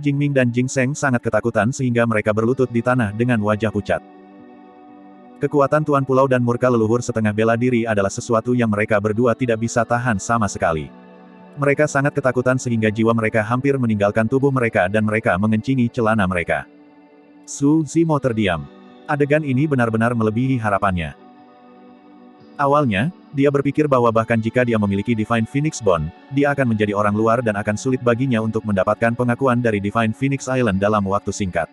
Jingming dan Jingseng sangat ketakutan sehingga mereka berlutut di tanah dengan wajah pucat. Kekuatan Tuan Pulau dan murka leluhur setengah bela diri adalah sesuatu yang mereka berdua tidak bisa tahan sama sekali. Mereka sangat ketakutan sehingga jiwa mereka hampir meninggalkan tubuh mereka dan mereka mengencingi celana mereka. Su Zimo terdiam. Adegan ini benar-benar melebihi harapannya. Awalnya, dia berpikir bahwa bahkan jika dia memiliki Divine Phoenix Bond, dia akan menjadi orang luar dan akan sulit baginya untuk mendapatkan pengakuan dari Divine Phoenix Island dalam waktu singkat.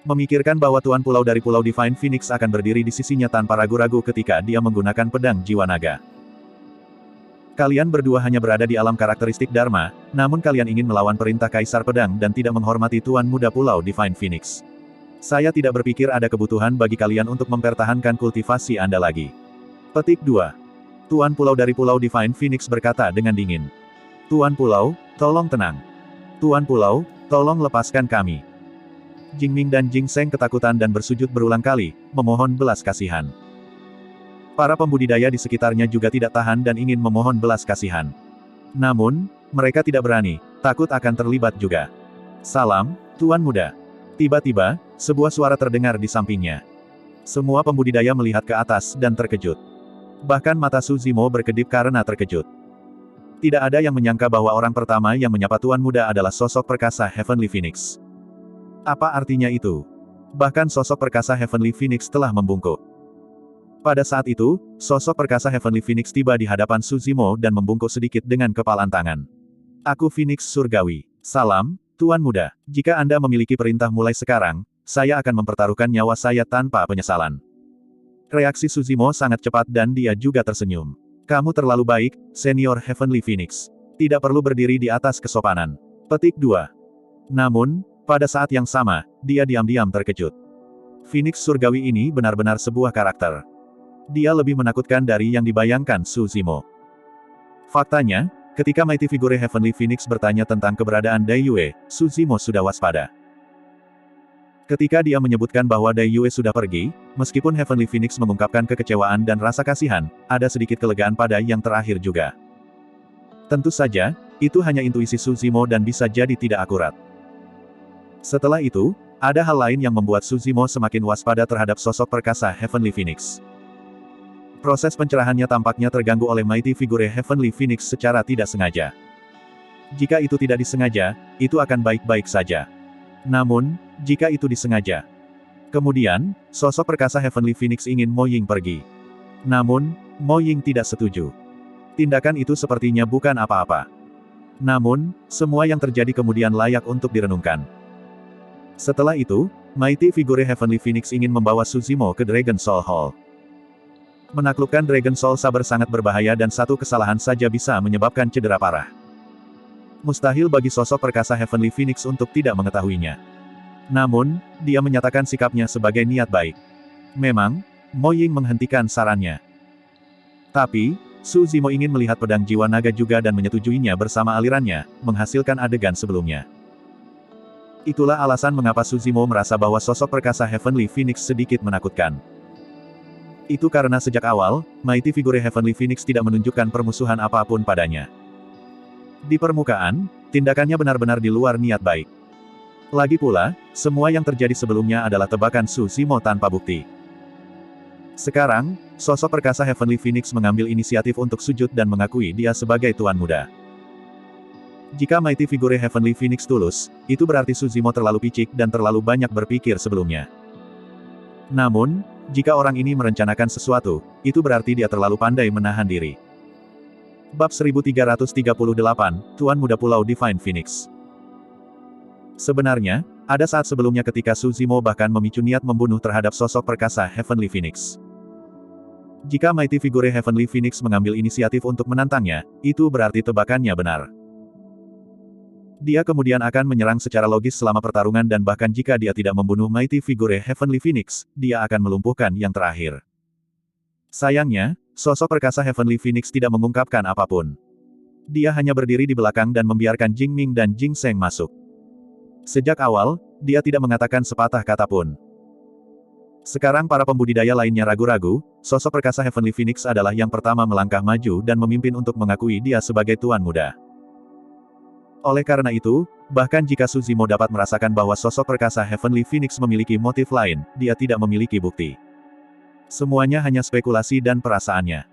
Memikirkan bahwa Tuan Pulau dari Pulau Divine Phoenix akan berdiri di sisinya tanpa ragu-ragu ketika dia menggunakan pedang jiwa naga. Kalian berdua hanya berada di alam karakteristik Dharma, namun kalian ingin melawan perintah Kaisar Pedang dan tidak menghormati Tuan Muda Pulau Divine Phoenix. Saya tidak berpikir ada kebutuhan bagi kalian untuk mempertahankan kultivasi Anda lagi. Petik 2. Tuan Pulau dari Pulau Divine Phoenix berkata dengan dingin. Tuan Pulau, tolong tenang. Tuan Pulau, tolong lepaskan kami. Jingming dan Jingseng ketakutan dan bersujud berulang kali, memohon belas kasihan. Para pembudidaya di sekitarnya juga tidak tahan dan ingin memohon belas kasihan. Namun, mereka tidak berani, takut akan terlibat juga. Salam, Tuan Muda. Tiba-tiba, sebuah suara terdengar di sampingnya. Semua pembudidaya melihat ke atas dan terkejut. Bahkan mata Su Zimo berkedip karena terkejut. Tidak ada yang menyangka bahwa orang pertama yang menyapa Tuan Muda adalah sosok perkasa Heavenly Phoenix. Apa artinya itu? Bahkan sosok perkasa Heavenly Phoenix telah membungkuk. Pada saat itu, sosok perkasa Heavenly Phoenix tiba di hadapan Su Zimo dan membungkuk sedikit dengan kepalan tangan. Aku Phoenix Surgawi. Salam, Tuan Muda, jika Anda memiliki perintah mulai sekarang, saya akan mempertaruhkan nyawa saya tanpa penyesalan. Reaksi Su Zimo sangat cepat dan dia juga tersenyum. Kamu terlalu baik, Senior Heavenly Phoenix. Tidak perlu berdiri di atas kesopanan. Petik 2. Namun, pada saat yang sama, dia diam-diam terkejut. Phoenix Surgawi ini benar-benar sebuah karakter. Dia lebih menakutkan dari yang dibayangkan Su Zimo. Faktanya, ketika Mighty Figure Heavenly Phoenix bertanya tentang keberadaan Dai Yue, Su Zimo sudah waspada. Ketika dia menyebutkan bahwa Dai Yue sudah pergi, meskipun Heavenly Phoenix mengungkapkan kekecewaan dan rasa kasihan, ada sedikit kelegaan pada yang terakhir juga. Tentu saja, itu hanya intuisi Su Zimo dan bisa jadi tidak akurat. Setelah itu, ada hal lain yang membuat Su Zimo semakin waspada terhadap sosok perkasa Heavenly Phoenix. Proses pencerahannya tampaknya terganggu oleh Mighty Figure Heavenly Phoenix secara tidak sengaja. Jika itu tidak disengaja, itu akan baik-baik saja. Namun, jika itu disengaja. Kemudian, sosok perkasa Heavenly Phoenix ingin Mo Ying pergi. Namun, Mo Ying tidak setuju. Tindakan itu sepertinya bukan apa-apa. Namun, semua yang terjadi kemudian layak untuk direnungkan. Setelah itu, Mighty Figure Heavenly Phoenix ingin membawa Su Zimo ke Dragon Soul Hall. Menaklukkan Dragon Soul Saber sangat berbahaya dan satu kesalahan saja bisa menyebabkan cedera parah. Mustahil bagi sosok perkasa Heavenly Phoenix untuk tidak mengetahuinya. Namun, dia menyatakan sikapnya sebagai niat baik. Memang, Mo Ying menghentikan sarannya. Tapi, Su Zimo ingin melihat pedang jiwa naga juga dan menyetujuinya bersama alirannya, menghasilkan adegan sebelumnya. Itulah alasan mengapa Su Zimo merasa bahwa sosok perkasa Heavenly Phoenix sedikit menakutkan. Itu karena sejak awal, Mighty Figure Heavenly Phoenix tidak menunjukkan permusuhan apapun padanya. Di permukaan, tindakannya benar-benar di luar niat baik. Lagi pula, semua yang terjadi sebelumnya adalah tebakan Su Zimo tanpa bukti. Sekarang, sosok perkasa Heavenly Phoenix mengambil inisiatif untuk sujud dan mengakui dia sebagai Tuan Muda. Jika Mighty Figure Heavenly Phoenix tulus, itu berarti Su Zimo terlalu picik dan terlalu banyak berpikir sebelumnya. Namun, jika orang ini merencanakan sesuatu, itu berarti dia terlalu pandai menahan diri. Bab 1338, Tuan Muda Pulau Divine Phoenix. Sebenarnya, ada saat sebelumnya ketika Su Zimo bahkan memicu niat membunuh terhadap sosok perkasa Heavenly Phoenix. Jika Mighty Figure Heavenly Phoenix mengambil inisiatif untuk menantangnya, itu berarti tebakannya benar. Dia kemudian akan menyerang secara logis selama pertarungan dan bahkan jika dia tidak membunuh Mighty Figure Heavenly Phoenix, dia akan melumpuhkan yang terakhir. Sayangnya, sosok perkasa Heavenly Phoenix tidak mengungkapkan apapun. Dia hanya berdiri di belakang dan membiarkan Jingming dan Jingseng masuk. Sejak awal, dia tidak mengatakan sepatah kata pun. Sekarang para pembudidaya lainnya ragu-ragu, sosok perkasa Heavenly Phoenix adalah yang pertama melangkah maju dan memimpin untuk mengakui dia sebagai Tuan Muda. Oleh karena itu, bahkan jika Suzimo dapat merasakan bahwa sosok perkasa Heavenly Phoenix memiliki motif lain, dia tidak memiliki bukti. Semuanya hanya spekulasi dan perasaannya.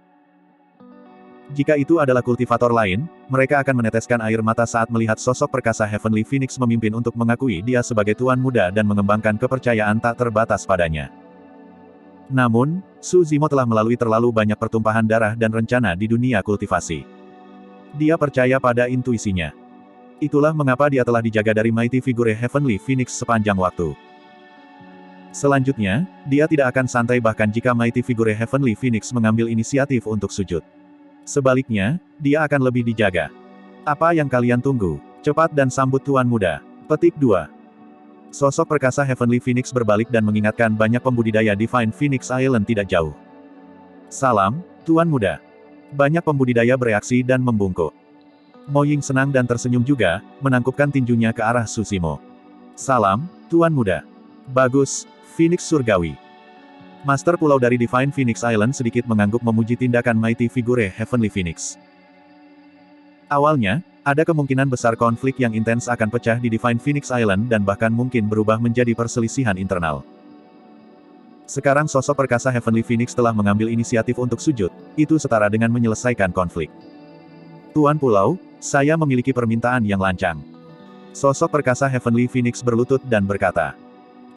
Jika itu adalah kultivator lain, mereka akan meneteskan air mata saat melihat sosok perkasa Heavenly Phoenix memimpin untuk mengakui dia sebagai tuan muda dan mengembangkan kepercayaan tak terbatas padanya. Namun, Suzimo telah melalui terlalu banyak pertumpahan darah dan rencana di dunia kultivasi. Dia percaya pada intuisinya. Itulah mengapa dia telah dijaga dari Mighty Figure Heavenly Phoenix sepanjang waktu. Selanjutnya, dia tidak akan santai bahkan jika Mighty Figure Heavenly Phoenix mengambil inisiatif untuk sujud. Sebaliknya, dia akan lebih dijaga. Apa yang kalian tunggu? Cepat dan sambut Tuan Muda. Petik 2. Sosok perkasa Heavenly Phoenix berbalik dan mengingatkan banyak pembudidaya Divine Phoenix Island tidak jauh. Salam, Tuan Muda. Banyak pembudidaya bereaksi dan membungkuk. Mo Ying senang dan tersenyum juga, menangkupkan tinjunya ke arah Suzimo. Salam, Tuan Muda. Bagus, Phoenix Surgawi. Master Pulau dari Divine Phoenix Island sedikit mengangguk memuji tindakan Mighty Figure Heavenly Phoenix. Awalnya, ada kemungkinan besar konflik yang intens akan pecah di Divine Phoenix Island dan bahkan mungkin berubah menjadi perselisihan internal. Sekarang sosok perkasa Heavenly Phoenix telah mengambil inisiatif untuk sujud, itu setara dengan menyelesaikan konflik. Tuan Pulau, saya memiliki permintaan yang lancang. Sosok perkasa Heavenly Phoenix berlutut dan berkata,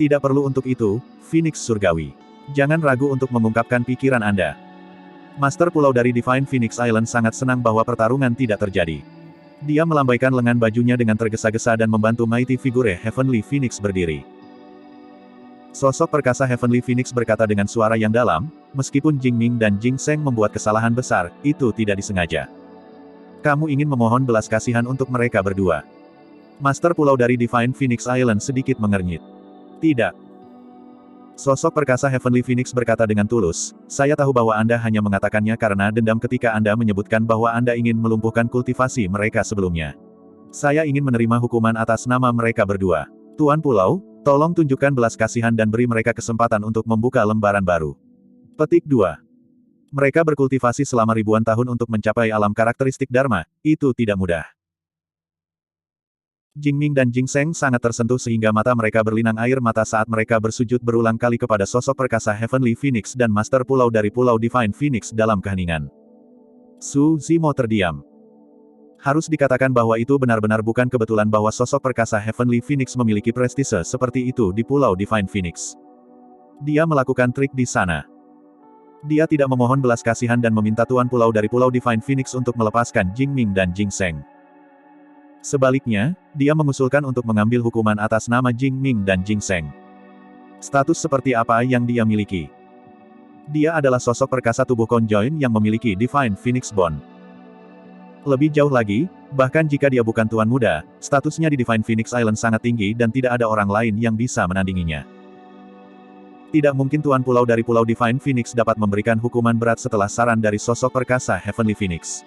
tidak perlu untuk itu, Phoenix Surgawi. Jangan ragu untuk mengungkapkan pikiran Anda. Master Pulau dari Divine Phoenix Island sangat senang bahwa pertarungan tidak terjadi. Dia melambaikan lengan bajunya dengan tergesa-gesa dan membantu Mighty Figure Heavenly Phoenix berdiri. Sosok perkasa Heavenly Phoenix berkata dengan suara yang dalam, meskipun Jing Ming dan Jing Seng membuat kesalahan besar, itu tidak disengaja. Kamu ingin memohon belas kasihan untuk mereka berdua. Master Pulau dari Divine Phoenix Island sedikit mengernyit. Tidak. Sosok perkasa Heavenly Phoenix berkata dengan tulus, saya tahu bahwa Anda hanya mengatakannya karena dendam ketika Anda menyebutkan bahwa Anda ingin melumpuhkan kultivasi mereka sebelumnya. Saya ingin menerima hukuman atas nama mereka berdua. Tuan Pulau, tolong tunjukkan belas kasihan dan beri mereka kesempatan untuk membuka lembaran baru. Petik 2. Mereka berkultivasi selama ribuan tahun untuk mencapai alam karakteristik Dharma, itu tidak mudah. Jing Ming dan Jing Seng sangat tersentuh sehingga mata mereka berlinang air mata saat mereka bersujud berulang kali kepada sosok perkasa Heavenly Phoenix dan Master Pulau dari Pulau Divine Phoenix dalam keheningan. Suzimo terdiam. Harus dikatakan bahwa itu benar-benar bukan kebetulan bahwa sosok perkasa Heavenly Phoenix memiliki prestise seperti itu di Pulau Divine Phoenix. Dia melakukan trik di sana. Dia tidak memohon belas kasihan dan meminta Tuan Pulau dari Pulau Divine Phoenix untuk melepaskan Jing Ming dan Jing Seng. Sebaliknya, dia mengusulkan untuk mengambil hukuman atas nama Jing Ming dan Jing Seng. Status seperti apa yang dia miliki? Dia adalah sosok perkasa tubuh konjoin yang memiliki Divine Phoenix Bond. Lebih jauh lagi, bahkan jika dia bukan Tuan Muda, statusnya di Divine Phoenix Island sangat tinggi dan tidak ada orang lain yang bisa menandinginya. Tidak mungkin Tuan Pulau dari Pulau Divine Phoenix dapat memberikan hukuman berat setelah saran dari sosok perkasa Heavenly Phoenix.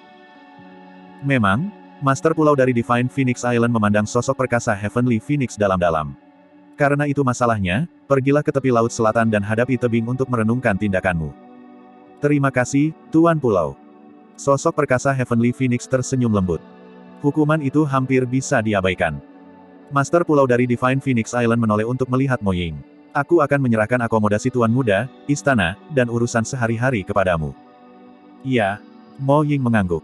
Memang, Master Pulau dari Divine Phoenix Island memandang sosok perkasa Heavenly Phoenix dalam-dalam. Karena itu masalahnya, pergilah ke tepi Laut Selatan dan hadapi tebing untuk merenungkan tindakanmu. Terima kasih, Tuan Pulau. Sosok perkasa Heavenly Phoenix tersenyum lembut. Hukuman itu hampir bisa diabaikan. Master Pulau dari Divine Phoenix Island menoleh untuk melihat Mo Ying. Aku akan menyerahkan akomodasi Tuan Muda, istana, dan urusan sehari-hari kepadamu. Iya. Mo Ying mengangguk.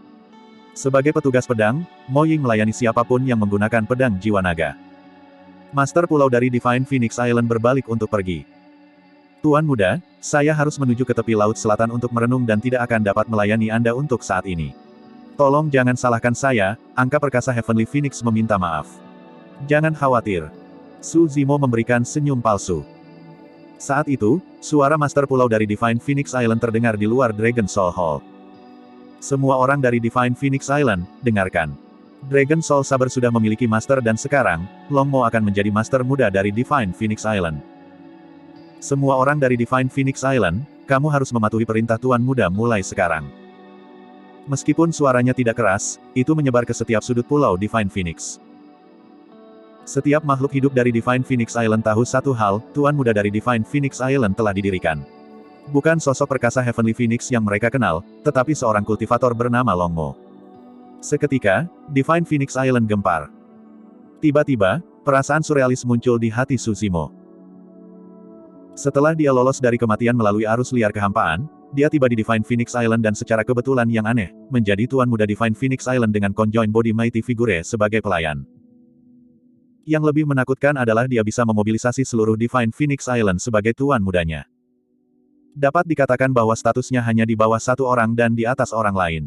Sebagai petugas pedang, Mo Ying melayani siapapun yang menggunakan pedang jiwa naga. Master Pulau dari Divine Phoenix Island berbalik untuk pergi. Tuan Muda, saya harus menuju ke tepi Laut Selatan untuk merenung dan tidak akan dapat melayani Anda untuk saat ini. Tolong jangan salahkan saya, angka perkasa Heavenly Phoenix meminta maaf. Jangan khawatir. Suzimo memberikan senyum palsu. Saat itu, suara Master Pulau dari Divine Phoenix Island terdengar di luar Dragon Soul Hall. Semua orang dari Divine Phoenix Island, dengarkan. Dragon Soul Saber sudah memiliki Master dan sekarang, Long Mo akan menjadi Master muda dari Divine Phoenix Island. Semua orang dari Divine Phoenix Island, kamu harus mematuhi perintah Tuan Muda mulai sekarang. Meskipun suaranya tidak keras, itu menyebar ke setiap sudut pulau Divine Phoenix. Setiap makhluk hidup dari Divine Phoenix Island tahu satu hal, Tuan Muda dari Divine Phoenix Island telah didirikan. Bukan sosok perkasa Heavenly Phoenix yang mereka kenal, tetapi seorang kultivator bernama Long Mo. Seketika, Divine Phoenix Island gempar. Tiba-tiba, perasaan surrealis muncul di hati Su Zimo. Setelah dia lolos dari kematian melalui arus liar kehampaan, dia tiba di Divine Phoenix Island dan secara kebetulan yang aneh, menjadi tuan muda Divine Phoenix Island dengan Conjoined Body Mighty Figure sebagai pelayan. Yang lebih menakutkan adalah dia bisa memobilisasi seluruh Divine Phoenix Island sebagai tuan mudanya. Dapat dikatakan bahwa statusnya hanya di bawah satu orang dan di atas orang lain.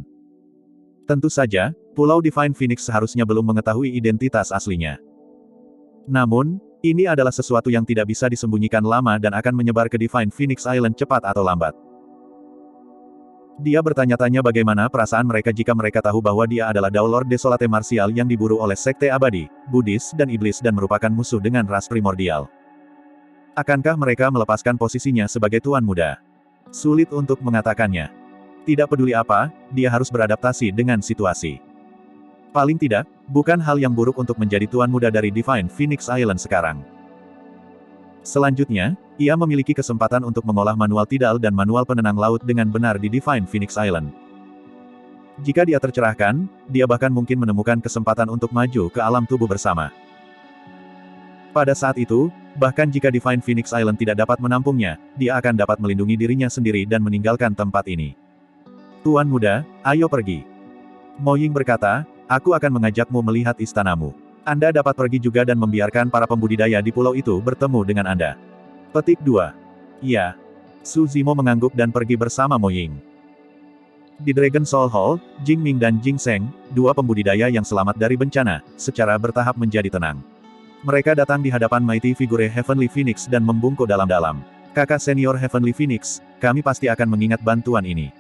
Tentu saja, Pulau Divine Phoenix seharusnya belum mengetahui identitas aslinya. Namun, ini adalah sesuatu yang tidak bisa disembunyikan lama dan akan menyebar ke Divine Phoenix Island cepat atau lambat. Dia bertanya-tanya bagaimana perasaan mereka jika mereka tahu bahwa dia adalah Dao Lord Desolate Martial yang diburu oleh Sekte Abadi, Buddhis dan Iblis dan merupakan musuh dengan ras primordial. Akankah mereka melepaskan posisinya sebagai tuan muda? Sulit untuk mengatakannya. Tidak peduli apa, dia harus beradaptasi dengan situasi. Paling tidak, bukan hal yang buruk untuk menjadi tuan muda dari Divine Phoenix Island sekarang. Selanjutnya, ia memiliki kesempatan untuk mengolah manual tidal dan manual penenang laut dengan benar di Divine Phoenix Island. Jika dia tercerahkan, dia bahkan mungkin menemukan kesempatan untuk maju ke alam tubuh bersama. Pada saat itu, bahkan jika Divine Phoenix Island tidak dapat menampungnya, dia akan dapat melindungi dirinya sendiri dan meninggalkan tempat ini. Tuan muda, ayo pergi. Mo Ying berkata, aku akan mengajakmu melihat istanamu. Anda dapat pergi juga dan membiarkan para pembudidaya di pulau itu bertemu dengan Anda. Petik 2. Iya. Su Zimo mengangguk dan pergi bersama Mo Ying. Di Dragon Soul Hall, Jing Ming dan Jing Seng, dua pembudidaya yang selamat dari bencana, secara bertahap menjadi tenang. Mereka datang di hadapan Mighty Figure Heavenly Phoenix dan membungkuk dalam-dalam. Kakak senior Heavenly Phoenix, kami pasti akan mengingat bantuan ini.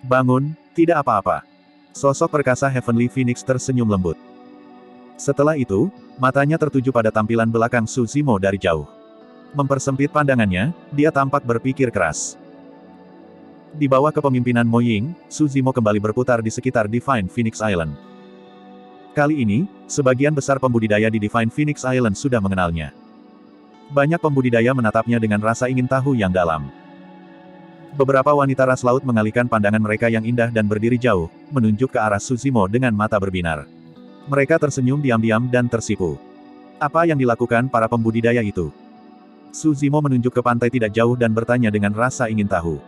Bangun, tidak apa-apa. Sosok perkasa Heavenly Phoenix tersenyum lembut. Setelah itu, matanya tertuju pada tampilan belakang Su Zimo dari jauh. Mempersempit pandangannya, dia tampak berpikir keras. Di bawah kepemimpinan Mo Ying, Su Zimo kembali berputar di sekitar Divine Phoenix Island. Kali ini, sebagian besar pembudidaya di Divine Phoenix Island sudah mengenalnya. Banyak pembudidaya menatapnya dengan rasa ingin tahu yang dalam. Beberapa wanita ras laut mengalihkan pandangan mereka yang indah dan berdiri jauh, menunjuk ke arah Su Zimo dengan mata berbinar. Mereka tersenyum diam-diam dan tersipu. Apa yang dilakukan para pembudidaya itu? Su Zimo menunjuk ke pantai tidak jauh dan bertanya dengan rasa ingin tahu.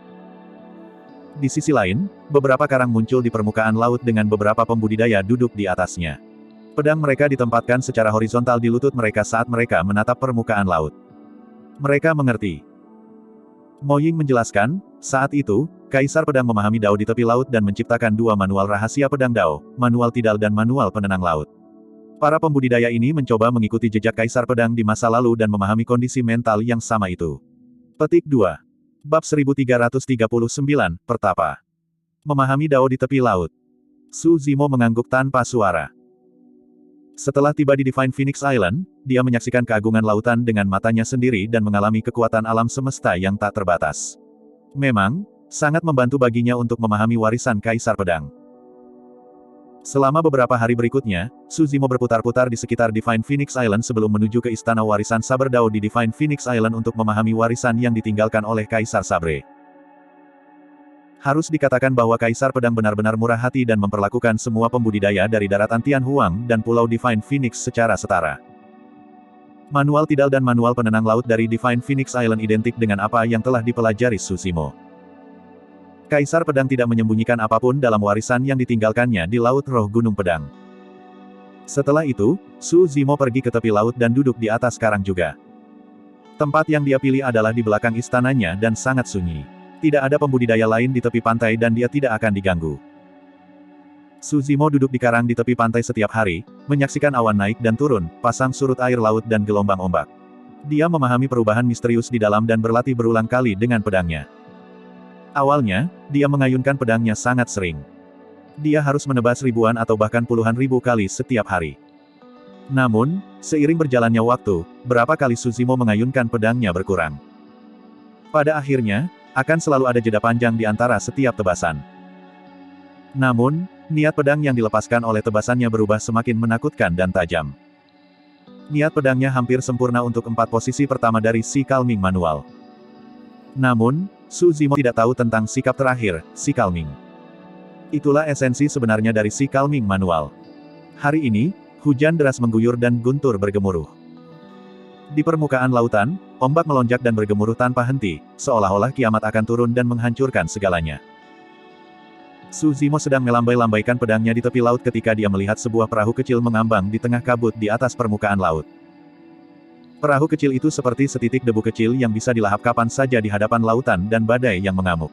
Di sisi lain, beberapa karang muncul di permukaan laut dengan beberapa pembudidaya duduk di atasnya. Pedang mereka ditempatkan secara horizontal di lutut mereka saat mereka menatap permukaan laut. Mereka mengerti. Mo Ying menjelaskan, saat itu, Kaisar Pedang memahami Dao di tepi laut dan menciptakan dua manual rahasia pedang Dao, manual tidal dan manual penenang laut. Para pembudidaya ini mencoba mengikuti jejak Kaisar Pedang di masa lalu dan memahami kondisi mental yang sama itu. Petik 2. Bab 1339, Pertapa. Memahami Dao di tepi laut. Su Zimo mengangguk tanpa suara. Setelah tiba di Divine Phoenix Island, dia menyaksikan keagungan lautan dengan matanya sendiri dan mengalami kekuatan alam semesta yang tak terbatas. Memang, sangat membantu baginya untuk memahami warisan Kaisar Pedang. Selama beberapa hari berikutnya, Su Zimo berputar-putar di sekitar Divine Phoenix Island sebelum menuju ke Istana Warisan Saber Dao di Divine Phoenix Island untuk memahami warisan yang ditinggalkan oleh Kaisar Sabre. Harus dikatakan bahwa Kaisar Pedang benar-benar murah hati dan memperlakukan semua pembudidaya dari daratan Tianhuang dan Pulau Divine Phoenix secara setara. Manual tidal dan manual penenang laut dari Divine Phoenix Island identik dengan apa yang telah dipelajari Su Zimo. Kaisar Pedang tidak menyembunyikan apapun dalam warisan yang ditinggalkannya di Laut Roh Gunung Pedang. Setelah itu, Su Zimo pergi ke tepi laut dan duduk di atas karang juga. Tempat yang dia pilih adalah di belakang istananya dan sangat sunyi. Tidak ada pembudidaya lain di tepi pantai dan dia tidak akan diganggu. Su Zimo duduk di karang di tepi pantai setiap hari, menyaksikan awan naik dan turun, pasang surut air laut dan gelombang ombak. Dia memahami perubahan misterius di dalam dan berlatih berulang kali dengan pedangnya. Awalnya, dia mengayunkan pedangnya sangat sering. Dia harus menebas ribuan atau bahkan puluhan ribu kali setiap hari. Namun, seiring berjalannya waktu, berapa kali Su Zimo mengayunkan pedangnya berkurang. Pada akhirnya, akan selalu ada jeda panjang di antara setiap tebasan. Namun, niat pedang yang dilepaskan oleh tebasannya berubah semakin menakutkan dan tajam. Niat pedangnya hampir sempurna untuk 4 posisi pertama dari si Calming Manual. Namun, Su Zimo tidak tahu tentang sikap terakhir, si Calming. Itulah esensi sebenarnya dari Sea Calming manual. Hari ini, hujan deras mengguyur dan guntur bergemuruh. Di permukaan lautan, ombak melonjak dan bergemuruh tanpa henti, seolah-olah kiamat akan turun dan menghancurkan segalanya. Su Zimo sedang melambai-lambaikan pedangnya di tepi laut ketika dia melihat sebuah perahu kecil mengambang di tengah kabut di atas permukaan laut. Perahu kecil itu seperti setitik debu kecil yang bisa dilahap kapan saja di hadapan lautan dan badai yang mengamuk.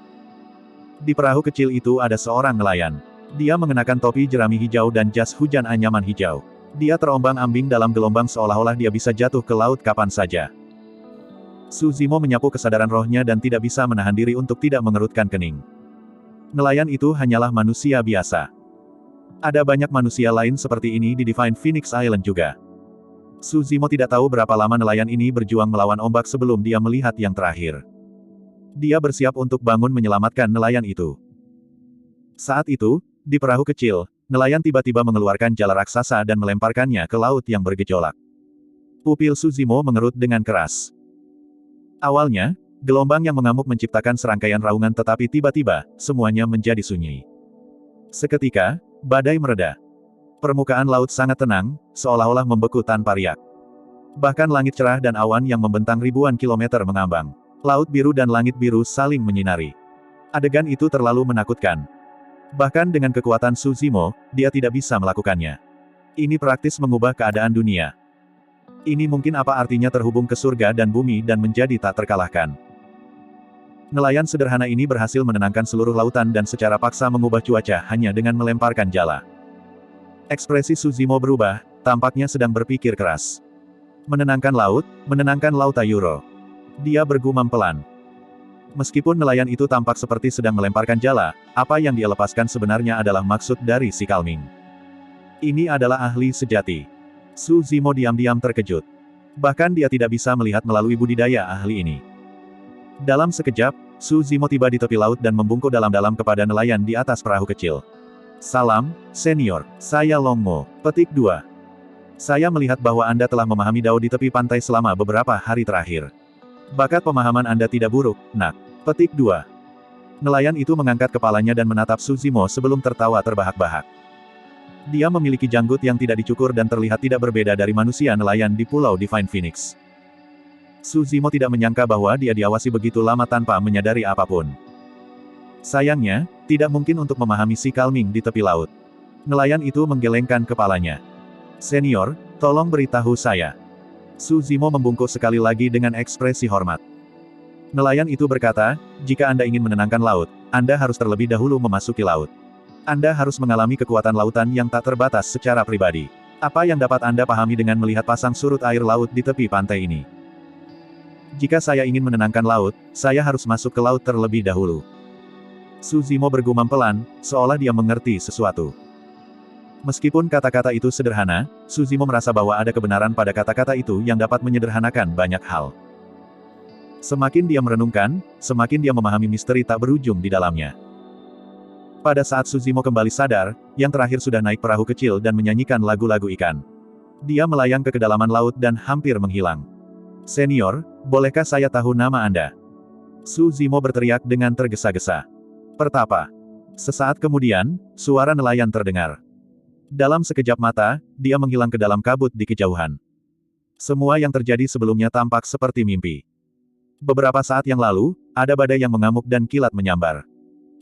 Di perahu kecil itu ada seorang nelayan. Dia mengenakan topi jerami hijau dan jas hujan anyaman hijau. Dia terombang-ambing dalam gelombang seolah-olah dia bisa jatuh ke laut kapan saja. Su Zimo menyapu kesadaran rohnya dan tidak bisa menahan diri untuk tidak mengerutkan kening. Nelayan itu hanyalah manusia biasa. Ada banyak manusia lain seperti ini di Divine Phoenix Island juga. Su Zimo tidak tahu berapa lama nelayan ini berjuang melawan ombak sebelum dia melihat yang terakhir. Dia bersiap untuk bangun menyelamatkan nelayan itu. Saat itu, di perahu kecil, nelayan tiba-tiba mengeluarkan jala raksasa dan melemparkannya ke laut yang bergejolak. Pupil Su Zimo mengerut dengan keras. Awalnya, gelombang yang mengamuk menciptakan serangkaian raungan tetapi tiba-tiba, semuanya menjadi sunyi. Seketika, badai mereda. Permukaan laut sangat tenang, seolah-olah membeku tanpa riak. Bahkan langit cerah dan awan yang membentang ribuan kilometer mengambang. Laut biru dan langit biru saling menyinari. Adegan itu terlalu menakutkan. Bahkan dengan kekuatan Su Zimo, dia tidak bisa melakukannya. Ini praktis mengubah keadaan dunia. Ini mungkin apa artinya terhubung ke surga dan bumi dan menjadi tak terkalahkan. Nelayan sederhana ini berhasil menenangkan seluruh lautan dan secara paksa mengubah cuaca hanya dengan melemparkan jala. Ekspresi Su Zimo berubah, tampaknya sedang berpikir keras. Menenangkan lauta Euro. Dia bergumam pelan. Meskipun nelayan itu tampak seperti sedang melemparkan jala, apa yang dia lepaskan sebenarnya adalah maksud dari Sea Calming. Ini adalah ahli sejati. Su Zimo diam-diam terkejut. Bahkan dia tidak bisa melihat melalui budidaya ahli ini. Dalam sekejap, Su Zimo tiba di tepi laut dan membungkuk dalam-dalam kepada nelayan di atas perahu kecil. Salam, senior. Saya Long Mo. Petik 2. Saya melihat bahwa Anda telah memahami Dao di tepi pantai selama beberapa hari terakhir. Bakat pemahaman Anda tidak buruk, nak. Petik 2. Nelayan itu mengangkat kepalanya dan menatap Su Zimo sebelum tertawa terbahak-bahak. Dia memiliki janggut yang tidak dicukur dan terlihat tidak berbeda dari manusia nelayan di Pulau Divine Phoenix. Su Zimo tidak menyangka bahwa dia diawasi begitu lama tanpa menyadari apapun. Sayangnya, tidak mungkin untuk memahami Sea Calming di tepi laut. Nelayan itu menggelengkan kepalanya. Senior, tolong beritahu saya. Su Zimo membungkuk sekali lagi dengan ekspresi hormat. Nelayan itu berkata, jika Anda ingin menenangkan laut, Anda harus terlebih dahulu memasuki laut. Anda harus mengalami kekuatan lautan yang tak terbatas secara pribadi. Apa yang dapat Anda pahami dengan melihat pasang surut air laut di tepi pantai ini? Jika saya ingin menenangkan laut, saya harus masuk ke laut terlebih dahulu. Su Zimo bergumam pelan, seolah dia mengerti sesuatu. Meskipun kata-kata itu sederhana, Su Zimo merasa bahwa ada kebenaran pada kata-kata itu yang dapat menyederhanakan banyak hal. Semakin dia merenungkan, semakin dia memahami misteri tak berujung di dalamnya. Pada saat Su Zimo kembali sadar, yang terakhir sudah naik perahu kecil dan menyanyikan lagu-lagu ikan. Dia melayang ke kedalaman laut dan hampir menghilang. Senior, bolehkah saya tahu nama Anda? Su Zimo berteriak dengan tergesa-gesa. Pertapa. Sesaat kemudian, suara nelayan terdengar. Dalam sekejap mata, dia menghilang ke dalam kabut di kejauhan. Semua yang terjadi sebelumnya tampak seperti mimpi. Beberapa saat yang lalu, ada badai yang mengamuk dan kilat menyambar.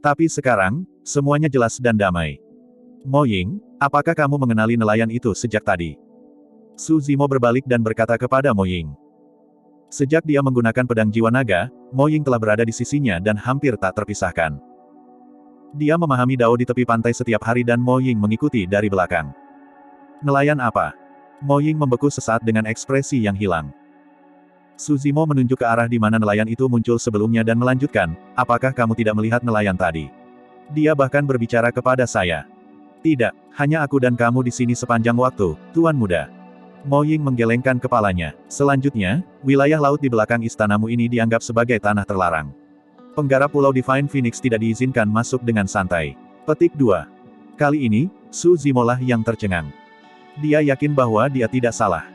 Tapi sekarang, semuanya jelas dan damai. Mo Ying, apakah kamu mengenali nelayan itu sejak tadi? Su Zimo berbalik dan berkata kepada Mo Ying. Sejak dia menggunakan pedang jiwa naga, Mo Ying telah berada di sisinya dan hampir tak terpisahkan. Dia memahami Dao di tepi pantai setiap hari dan Mo Ying mengikuti dari belakang. Nelayan apa? Mo Ying membeku sesaat dengan ekspresi yang hilang. Su Zimo menunjuk ke arah di mana nelayan itu muncul sebelumnya dan melanjutkan, apakah kamu tidak melihat nelayan tadi? Dia bahkan berbicara kepada saya. Tidak, hanya aku dan kamu di sini sepanjang waktu, Tuan Muda. Mo Ying menggelengkan kepalanya. Selanjutnya, wilayah laut di belakang istanamu ini dianggap sebagai tanah terlarang. Penggarap Pulau Divine Phoenix tidak diizinkan masuk dengan santai. Petik 2. Kali ini, Su Zimo lah yang tercengang. Dia yakin bahwa dia tidak salah.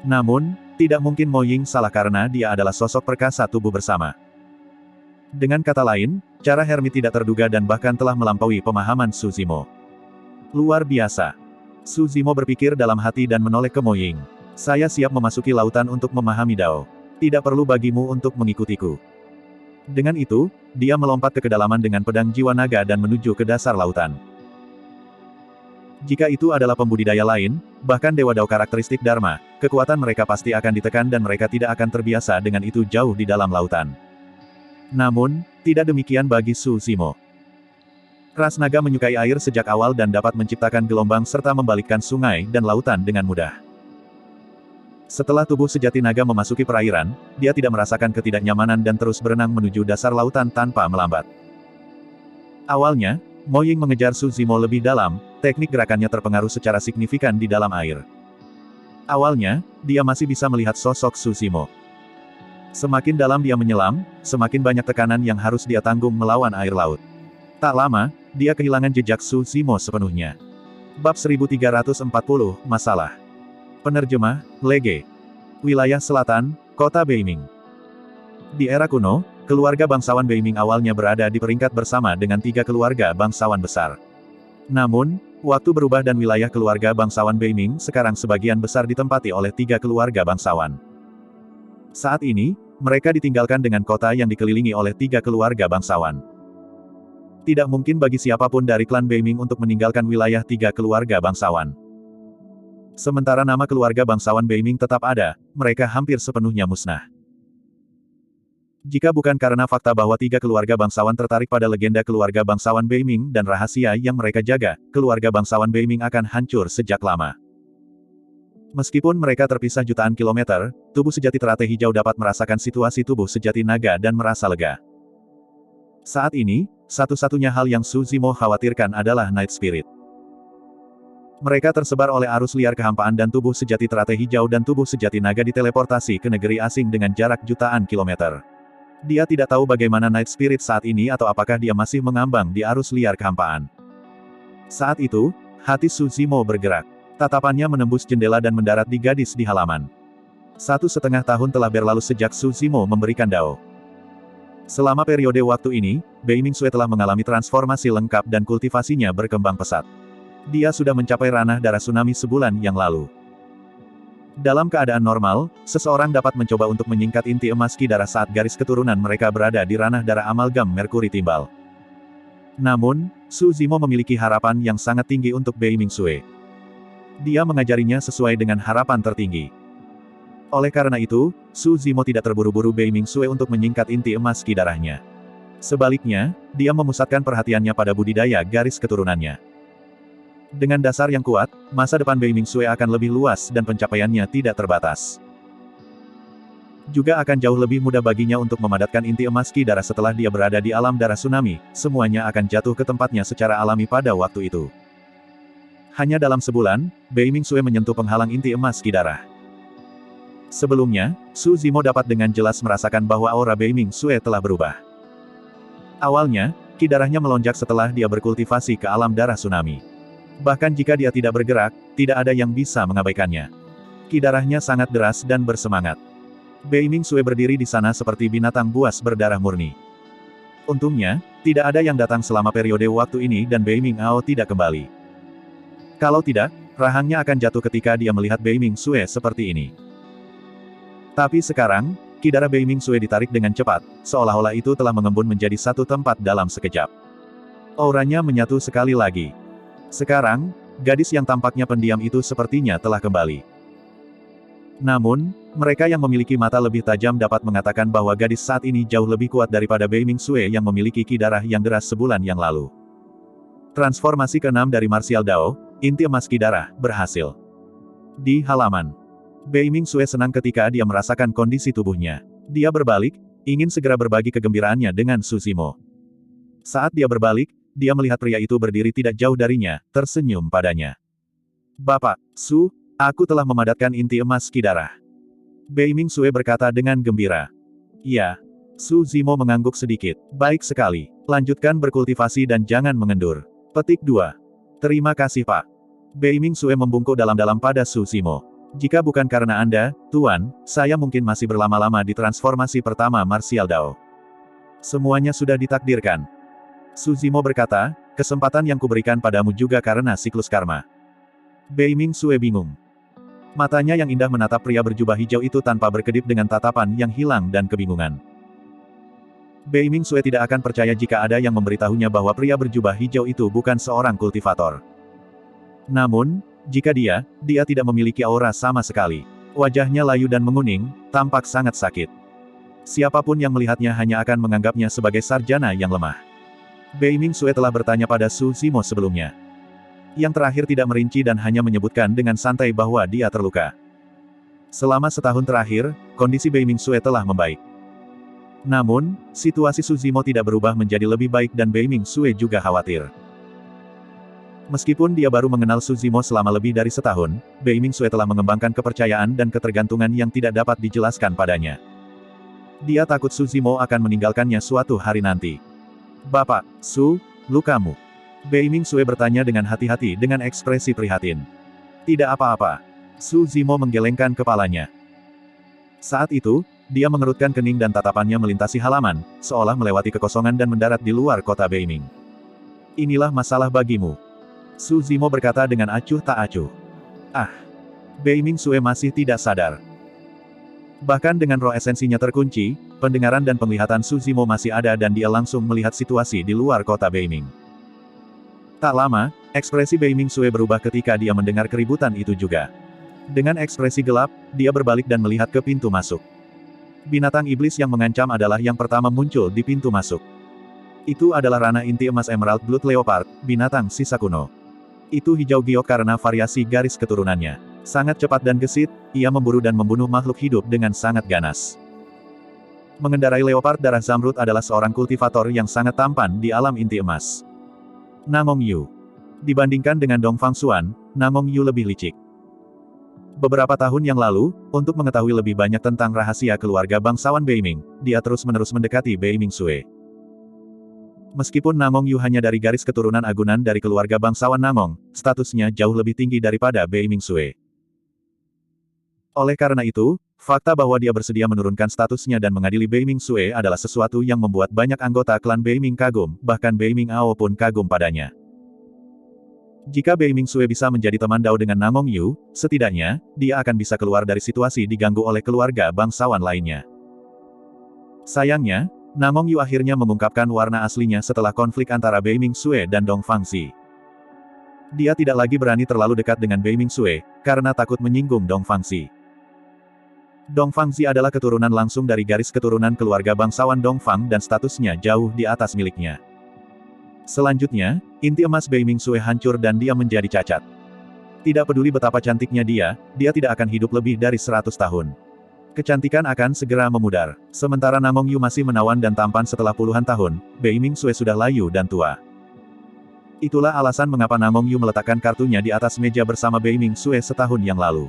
Namun, tidak mungkin Mo Ying salah karena dia adalah sosok perkasa tubuh bersama. Dengan kata lain, cara Hermit tidak terduga dan bahkan telah melampaui pemahaman Su Zimo. Luar biasa. Su Zimo berpikir dalam hati dan menoleh ke Mo Ying. Saya siap memasuki lautan untuk memahami Dao. Tidak perlu bagimu untuk mengikutiku. Dengan itu, dia melompat ke kedalaman dengan pedang jiwa naga dan menuju ke dasar lautan. Jika itu adalah pembudidaya lain, bahkan Dewa Dao karakteristik Dharma, kekuatan mereka pasti akan ditekan dan mereka tidak akan terbiasa dengan itu jauh di dalam lautan. Namun, tidak demikian bagi Su Zimo. Ras naga menyukai air sejak awal dan dapat menciptakan gelombang serta membalikkan sungai dan lautan dengan mudah. Setelah tubuh sejati naga memasuki perairan, dia tidak merasakan ketidaknyamanan dan terus berenang menuju dasar lautan tanpa melambat. Awalnya, Mo Ying mengejar Su Zimo lebih dalam, teknik gerakannya terpengaruh secara signifikan di dalam air. Awalnya, dia masih bisa melihat sosok Su Zimo. Semakin dalam dia menyelam, semakin banyak tekanan yang harus dia tanggung melawan air laut. Tak lama, dia kehilangan jejak Su Zimo sepenuhnya. Bab 1340, Masalah. Penerjemah, Lege. Wilayah Selatan, Kota Beiming. Di era kuno, keluarga bangsawan Beiming awalnya berada di peringkat bersama dengan 3 keluarga bangsawan besar. Namun, waktu berubah dan wilayah keluarga bangsawan Beiming sekarang sebagian besar ditempati oleh 3 keluarga bangsawan. Saat ini, mereka ditinggalkan dengan kota yang dikelilingi oleh 3 keluarga bangsawan. Tidak mungkin bagi siapapun dari klan Beiming untuk meninggalkan wilayah 3 keluarga bangsawan. Sementara nama keluarga bangsawan Beiming tetap ada, mereka hampir sepenuhnya musnah. Jika bukan karena fakta bahwa 3 keluarga bangsawan tertarik pada legenda keluarga bangsawan Beiming dan rahasia yang mereka jaga, keluarga bangsawan Beiming akan hancur sejak lama. Meskipun mereka terpisah jutaan kilometer, tubuh sejati teratai hijau dapat merasakan situasi tubuh sejati naga dan merasa lega. Saat ini, satu-satunya hal yang Su Zimo khawatirkan adalah Night Spirit. Mereka tersebar oleh arus liar kehampaan dan tubuh sejati teratai hijau dan tubuh sejati naga diteleportasi ke negeri asing dengan jarak jutaan kilometer. Dia tidak tahu bagaimana Night Spirit saat ini atau apakah dia masih mengambang di arus liar kehampaan. Saat itu, hati Su Zimo bergerak. Tatapannya menembus jendela dan mendarat di gadis di halaman. 1,5 tahun telah berlalu sejak Su Zimo memberikan Dao. Selama periode waktu ini, Beiming Sue telah mengalami transformasi lengkap dan kultivasinya berkembang pesat. Dia sudah mencapai ranah darah tsunami sebulan yang lalu. Dalam keadaan normal, seseorang dapat mencoba untuk menyingkat inti emas Ki darah saat garis keturunan mereka berada di ranah darah amalgam Merkuri timbal. Namun, Su Zimo memiliki harapan yang sangat tinggi untuk Beiming Sue. Dia mengajarinya sesuai dengan harapan tertinggi. Oleh karena itu, Su Zimo tidak terburu-buru Beiming Sue untuk menyingkat inti emas Ki darahnya. Sebaliknya, dia memusatkan perhatiannya pada budidaya garis keturunannya. Dengan dasar yang kuat, masa depan Beiming Sue akan lebih luas dan pencapaiannya tidak terbatas. Juga akan jauh lebih mudah baginya untuk memadatkan inti emas Ki darah setelah dia berada di alam darah tsunami, semuanya akan jatuh ke tempatnya secara alami pada waktu itu. Hanya dalam sebulan, Beiming Sue menyentuh penghalang inti emas Ki darah. Sebelumnya, Su Zimo dapat dengan jelas merasakan bahwa aura Beiming Sue telah berubah. Awalnya, Ki darahnya melonjak setelah dia berkultivasi ke alam darah tsunami. Bahkan jika dia tidak bergerak, tidak ada yang bisa mengabaikannya. Ki darahnya sangat deras dan bersemangat. Beiming Sue berdiri di sana seperti binatang buas berdarah murni. Untungnya, tidak ada yang datang selama periode waktu ini dan Beiming Ao tidak kembali. Kalau tidak, rahangnya akan jatuh ketika dia melihat Beiming Sue seperti ini. Tapi sekarang, Ki darah Beiming Sue ditarik dengan cepat, seolah-olah itu telah mengembun menjadi satu tempat dalam sekejap. Auranya menyatu sekali lagi. Sekarang, gadis yang tampaknya pendiam itu sepertinya telah kembali. Namun, mereka yang memiliki mata lebih tajam dapat mengatakan bahwa gadis saat ini jauh lebih kuat daripada Beiming Sue yang memiliki Ki darah yang deras sebulan yang lalu. Transformasi ke-6 dari Martial Dao, inti emas Ki darah, berhasil. Di halaman. Beiming Sue senang ketika dia merasakan kondisi tubuhnya. Dia berbalik, ingin segera berbagi kegembiraannya dengan Su Zimo. Saat dia berbalik, dia melihat pria itu berdiri tidak jauh darinya, tersenyum padanya. Bapak, Su, aku telah memadatkan inti emas Ki darah. Beiming Sue berkata dengan gembira. Iya. Su Zimo mengangguk sedikit. Baik sekali. Lanjutkan berkultivasi dan jangan mengendur. Petik 2. Terima kasih Pak. Beiming Sue membungkuk dalam-dalam pada Su Zimo. Jika bukan karena Anda, Tuan, saya mungkin masih berlama-lama di transformasi pertama Martial Dao. Semuanya sudah ditakdirkan. Su Zimo berkata, kesempatan yang kuberikan padamu juga karena siklus karma. Bei Ming-sue bingung. Matanya yang indah menatap pria berjubah hijau itu tanpa berkedip dengan tatapan yang hilang dan kebingungan. Bei Ming-sue tidak akan percaya jika ada yang memberitahunya bahwa pria berjubah hijau itu bukan seorang kultivator. Namun, jika dia tidak memiliki aura sama sekali. Wajahnya layu dan menguning, tampak sangat sakit. Siapapun yang melihatnya hanya akan menganggapnya sebagai sarjana yang lemah. Bei Ming-sue telah bertanya pada Su Zimo sebelumnya. Yang terakhir tidak merinci dan hanya menyebutkan dengan santai bahwa dia terluka. Selama setahun terakhir, kondisi Bei Ming-sue telah membaik. Namun, situasi Su Zimo tidak berubah menjadi lebih baik dan Bei Ming-sue juga khawatir. Meskipun dia baru mengenal Su Zimo selama lebih dari setahun, Bei Ming-sue telah mengembangkan kepercayaan dan ketergantungan yang tidak dapat dijelaskan padanya. Dia takut Su Zimo akan meninggalkannya suatu hari nanti. Bapak, Su, lukamu? Bei Ming-sue bertanya dengan hati-hati dengan ekspresi prihatin. Tidak apa-apa. Su Zimo menggelengkan kepalanya. Saat itu, dia mengerutkan kening dan tatapannya melintasi halaman, seolah melewati kekosongan dan mendarat di luar kota Beiming. Inilah masalah bagimu. Su Zimo berkata dengan acuh tak acuh. Ah! Bei Ming-sue masih tidak sadar. Bahkan dengan roh esensinya terkunci, pendengaran dan penglihatan Su Zimo masih ada dan dia langsung melihat situasi di luar kota Beiming. Tak lama, ekspresi Bei Ming-sue berubah ketika dia mendengar keributan itu juga. Dengan ekspresi gelap, dia berbalik dan melihat ke pintu masuk. Binatang iblis yang mengancam adalah yang pertama muncul di pintu masuk. Itu adalah rana inti emas Emerald Blood Leopard, binatang sisa kuno. Itu hijau giok karena variasi garis keturunannya. Sangat cepat dan gesit, ia memburu dan membunuh makhluk hidup dengan sangat ganas. Mengendarai leopard darah zamrud adalah seorang kultivator yang sangat tampan di alam inti emas. Namong Yu. Dibandingkan dengan Dong Fangxuan, Namong Yu lebih licik. Beberapa tahun yang lalu, untuk mengetahui lebih banyak tentang rahasia keluarga bangsawan Beiming, dia terus-menerus mendekati Bei Ming-sue. Meskipun Namong Yu hanya dari garis keturunan agunan dari keluarga bangsawan Namong, statusnya jauh lebih tinggi daripada Bei Ming-sue. Oleh karena itu, fakta bahwa dia bersedia menurunkan statusnya dan mengadili Bei Ming-sue adalah sesuatu yang membuat banyak anggota klan Beiming kagum, bahkan Beiming Ao pun kagum padanya. Jika Bei Ming-sue bisa menjadi teman Dao dengan Namong Yu, setidaknya, dia akan bisa keluar dari situasi diganggu oleh keluarga bangsawan lainnya. Sayangnya, Namong Yu akhirnya mengungkapkan warna aslinya setelah konflik antara Bei Ming-sue dan Dong Fangxi. Dia tidak lagi berani terlalu dekat dengan Bei Ming-sue, karena takut menyinggung Dong Fangxi. Dong Fangxi adalah keturunan langsung dari garis keturunan keluarga bangsawan Dongfang dan statusnya jauh di atas miliknya. Selanjutnya, inti emas Bei Ming-sue hancur dan dia menjadi cacat. Tidak peduli betapa cantiknya dia tidak akan hidup lebih dari 100 tahun. Kecantikan akan segera memudar. Sementara Namong Yu masih menawan dan tampan setelah puluhan tahun, Bei Ming-sue sudah layu dan tua. Itulah alasan mengapa Namong Yu meletakkan kartunya di atas meja bersama Bei Ming-sue setahun yang lalu.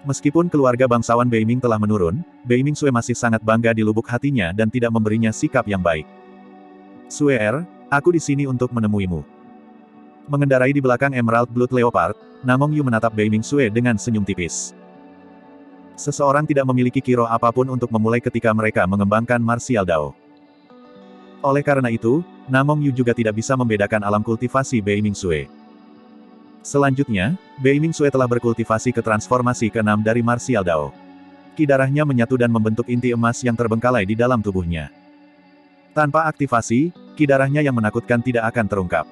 Meskipun keluarga bangsawan Beiming telah menurun, Bei Ming-sue masih sangat bangga di lubuk hatinya dan tidak memberinya sikap yang baik. Sue, aku di sini untuk menemuimu. Mengendarai di belakang Emerald Blood Leopard, Namong Yu menatap Bei Ming-sue dengan senyum tipis. Seseorang tidak memiliki kiroh apapun untuk memulai ketika mereka mengembangkan martial Dao. Oleh karena itu, Namong Yu juga tidak bisa membedakan alam kultivasi Bei Ming-sue. Selanjutnya, Bei Ming-sue telah berkultivasi ke transformasi ke-6 dari martial Dao. Ki darahnya menyatu dan membentuk inti emas yang terbengkalai di dalam tubuhnya. Tanpa aktivasi, ki darahnya yang menakutkan tidak akan terungkap.